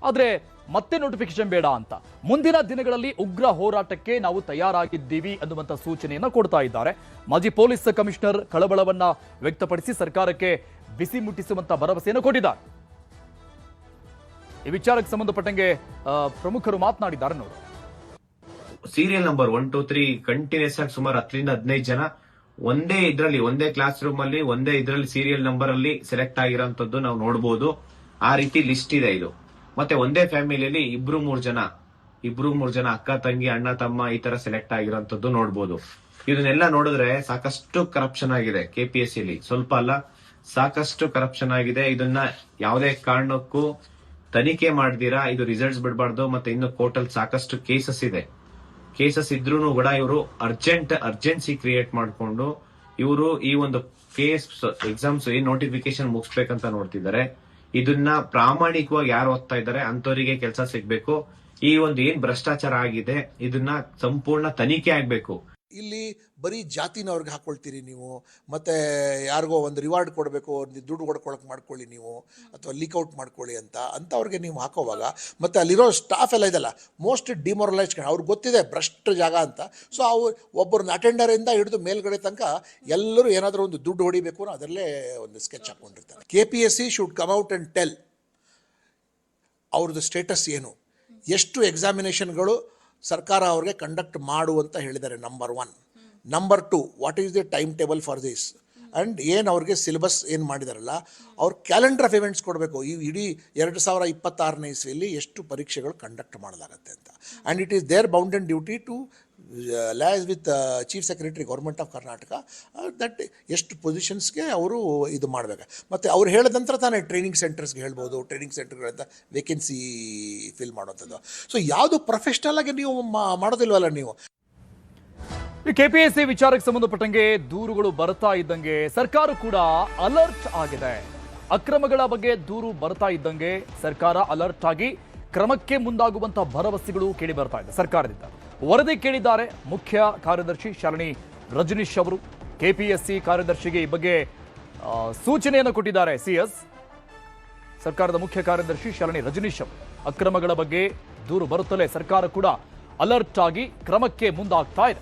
ಆದ್ರೆ ಮತ್ತೆ ನೋಟಿಫಿಕೇಶನ್ ಬೇಡ ಅಂತ. ಮುಂದಿನ ದಿನಗಳಲ್ಲಿ ಉಗ್ರ ಹೋರಾಟಕ್ಕೆ ನಾವು ತಯಾರಾಗಿದ್ದೀವಿ ಅನ್ನುವಂಥ ಸೂಚನೆಯನ್ನ ಕೊಡ್ತಾ ಇದ್ದಾರೆ. ಮಾಜಿ ಪೊಲೀಸ್ ಕಮಿಷನರ್ ಕಳವಳವನ್ನ ವ್ಯಕ್ತಪಡಿಸಿ ಸರ್ಕಾರಕ್ಕೆ ಬಿಸಿ ಮುಟ್ಟಿಸುವಂತ ಭರವಸೆಯನ್ನು ಕೊಟ್ಟಿದ್ದಾರೆ. ಈ ವಿಚಾರಕ್ಕೆ ಸಂಬಂಧಪಟ್ಟಂಗೆ ಪ್ರಮುಖರು ಮಾತನಾಡಿದ್ದಾರೆ ನೋಡಿ. ಸೀರಿಯಲ್ ನಂಬರ್ 1, 2, 3 ಕಂಟಿನ್ಯೂಸ್ ಆಗಿ ಸುಮಾರು 10-15 ಜನ ಒಂದೇ ಕ್ಲಾಸ್ ರೂಮ್ ಅಲ್ಲಿ ಒಂದೇ ಸೀರಿಯಲ್ ನಂಬರ್ ಅಲ್ಲಿ ಸೆಲೆಕ್ಟ್ ಆಗಿರೋಂಥದ್ದು ನಾವು ನೋಡಬಹುದು. ಆ ರೀತಿ ಲಿಸ್ಟ್ ಇದೆ ಇದು. ಮತ್ತೆ ಒಂದೇ ಫ್ಯಾಮಿಲಿಯಲ್ಲಿ 2-3 ಜನ ಅಕ್ಕ ತಂಗಿ ಅಣ್ಣ ತಮ್ಮ ಈ ತರ ಸೆಲೆಕ್ಟ್ ಆಗಿರೋಂಥದ್ದು ನೋಡಬಹುದು. ಇದನ್ನೆಲ್ಲ ನೋಡಿದ್ರೆ ಸಾಕಷ್ಟು ಕರಪ್ಷನ್ ಆಗಿದೆ ಕೆಪಿಎಸ್ಸಿಲಿ. ಸ್ವಲ್ಪ ಅಲ್ಲ, ಸಾಕಷ್ಟು ಕರಪ್ಷನ್ ಆಗಿದೆ. ಇದನ್ನ ಯಾವುದೇ ಕಾರಣಕ್ಕೂ ತನಿಖೆ ಮಾಡ್ದಿರಾ ಇದು ರಿಸಲ್ಟ್ಸ್ ಬಿಡಬಾರ್ದು. ಮತ್ತೆ ಇನ್ನು ಕೋರ್ಟ್ ಅಲ್ಲಿ ಸಾಕಷ್ಟು ಕೇಸಸ್ ಇದ್ರೂ ಕೂಡ ಇವರು ಅರ್ಜೆನ್ಸಿ ಕ್ರಿಯೇಟ್ ಮಾಡ್ಕೊಂಡು ಇವರು ಈ ಒಂದು ಕೇಸ್ ಎಕ್ಸಾಮ್ಸ್ ಏನ್ ನೋಟಿಫಿಕೇಶನ್ ಮುಗಿಸ್ಬೇಕಂತ ನೋಡ್ತಿದ್ದಾರೆ. ಇದನ್ನ ಪ್ರಾಮಾಣಿಕವಾಗಿ ಯಾರು ಓದ್ತಾ ಇದ್ದಾರೆ ಅಂತವರಿಗೆ ಕೆಲಸ ಸಿಗ್ಬೇಕು. ಈ ಒಂದು ಏನ್ ಭ್ರಷ್ಟಾಚಾರ ಆಗಿದೆ ಇದನ್ನ ಸಂಪೂರ್ಣ ತನಿಖೆ ಆಗ್ಬೇಕು. ಇಲ್ಲಿ ಬರೀ ಜಾತಿನವ್ರಿಗೆ ಹಾಕ್ಕೊಳ್ತೀರಿ ನೀವು, ಮತ್ತು ಯಾರಿಗೋ ಒಂದು ರಿವಾರ್ಡ್ ಕೊಡಬೇಕು, ಒಂದು ದುಡ್ಡು ಹೊಡ್ಕೊಳಕ್ಕೆ ಮಾಡ್ಕೊಳ್ಳಿ ನೀವು, ಅಥವಾ ಲೀಕ್ಔಟ್ ಮಾಡ್ಕೊಳ್ಳಿ ಅಂಥವ್ರಿಗೆ ನೀವು ಹಾಕೋವಾಗ ಮತ್ತು ಅಲ್ಲಿರೋ ಸ್ಟಾಫ್ ಎಲ್ಲ ಇದೆಲ್ಲ ಮೋಸ್ಟ್ ಡಿಮೊರಲೈಸ್. ಅವ್ರಿಗೆ ಗೊತ್ತಿದೆ ಭ್ರಷ್ಟ ಜಾಗ ಅಂತ. ಸೊ ಅವ್ರು ಒಬ್ಬರನ್ನ ಅಟೆಂಡರಿಂದ ಹಿಡಿದು ಮೇಲ್ಗಡೆ ತನಕ ಎಲ್ಲರೂ ಏನಾದರೂ ಒಂದು ದುಡ್ಡು ಹೊಡಿಬೇಕು ಅನ್ನೋ ಅದರಲ್ಲೇ ಒಂದು ಸ್ಕೆಚ್ ಹಾಕ್ಕೊಂಡಿರ್ತಾರೆ. KPSC should come out and tell ಅವ್ರದ್ದು ಸ್ಟೇಟಸ್ ಏನು, ಎಷ್ಟು ಎಕ್ಸಾಮಿನೇಷನ್ಗಳು ಸರ್ಕಾರ ಅವ್ರಿಗೆ ಕಂಡಕ್ಟ್ ಮಾಡು ಅಂತ ಹೇಳಿದ್ದಾರೆ. Number 1. Number 2, what is the time table for this and ಏನು ಅವ್ರಿಗೆ ಸಿಲೆಬಸ್ ಏನು ಮಾಡಿದಾರಲ್ಲ ಅವ್ರ ಕ್ಯಾಲೆಂಡರ್ ಆಫ್ ಇವೆಂಟ್ಸ್ ಕೊಡಬೇಕು. ಈ ಇಡೀ 2026ನೇ ಇಸ್ವಿಯಲ್ಲಿ ಎಷ್ಟು ಪರೀಕ್ಷೆಗಳು ಕಂಡಕ್ಟ್ ಮಾಡಲಾಗುತ್ತೆ ಅಂತ. And it is their bound and duty to liaise with chief secretary government of Karnataka that ಎಷ್ಟು ಪೊಸಿಷನ್ಸ್ಗೆ ಅವರು ಇದು ಮಾಡಬೇಕು. ಮತ್ತು ಅವ್ರು ಹೇಳಿದ ನಂತರ ತಾನೇ ಟ್ರೈನಿಂಗ್ ಸೆಂಟರ್ಸ್ಗೆ ಹೇಳ್ಬೋದು, ಟ್ರೈನಿಂಗ್ ಸೆಂಟರ್ಗಳಿಂದ ವೇಕೆನ್ಸಿ ಫಿಲ್ ಮಾಡೋಂಥದ್ದು. ಸೊ ಯಾವುದು ಪ್ರೊಫೆಷ್ನಲ್ ಆಗಿ ನೀವು ಮಾಡೋದಿಲ್ವಲ್ಲ ನೀವು. ಈ ಕೆಪಿಎಸ್ಸಿ ವಿಚಾರಕ್ಕೆ ಸಂಬಂಧಪಟ್ಟಂಗೆ ದೂರುಗಳು ಬರ್ತಾ ಇದ್ದಂಗೆ ಸರ್ಕಾರ ಕೂಡ ಅಲರ್ಟ್ ಆಗಿದೆ. ಅಕ್ರಮಗಳ ಬಗ್ಗೆ ದೂರು ಬರ್ತಾ ಇದ್ದಂಗೆ ಸರ್ಕಾರ ಅಲರ್ಟ್ ಆಗಿ ಕ್ರಮಕ್ಕೆ ಮುಂದಾಗುವಂತಹ ಭರವಸೆಗಳು ಕೇಳಿ ಬರ್ತಾ ಇದೆ ಸರ್ಕಾರದಿಂದ. ವರದಿ ಕೇಳಿದ್ದಾರೆ ಮುಖ್ಯ ಕಾರ್ಯದರ್ಶಿ ಶಾಲಿನಿ ರಜನೀಶ್ ಅವರು. ಕೆಪಿಎಸ್ಸಿ ಕಾರ್ಯದರ್ಶಿಗೆ ಈ ಬಗ್ಗೆ ಸೂಚನೆಯನ್ನು ಕೊಟ್ಟಿದ್ದಾರೆ CS. ಸರ್ಕಾರದ ಮುಖ್ಯ ಕಾರ್ಯದರ್ಶಿ ಶಾಲಿನಿ ರಜನೀಶ್ ಅವರು ಅಕ್ರಮಗಳ ಬಗ್ಗೆ ದೂರು ಬರುತ್ತಲೇ ಸರ್ಕಾರ ಕೂಡ ಅಲರ್ಟ್ ಆಗಿ ಕ್ರಮಕ್ಕೆ ಮುಂದಾಗ್ತಾ ಇದೆ.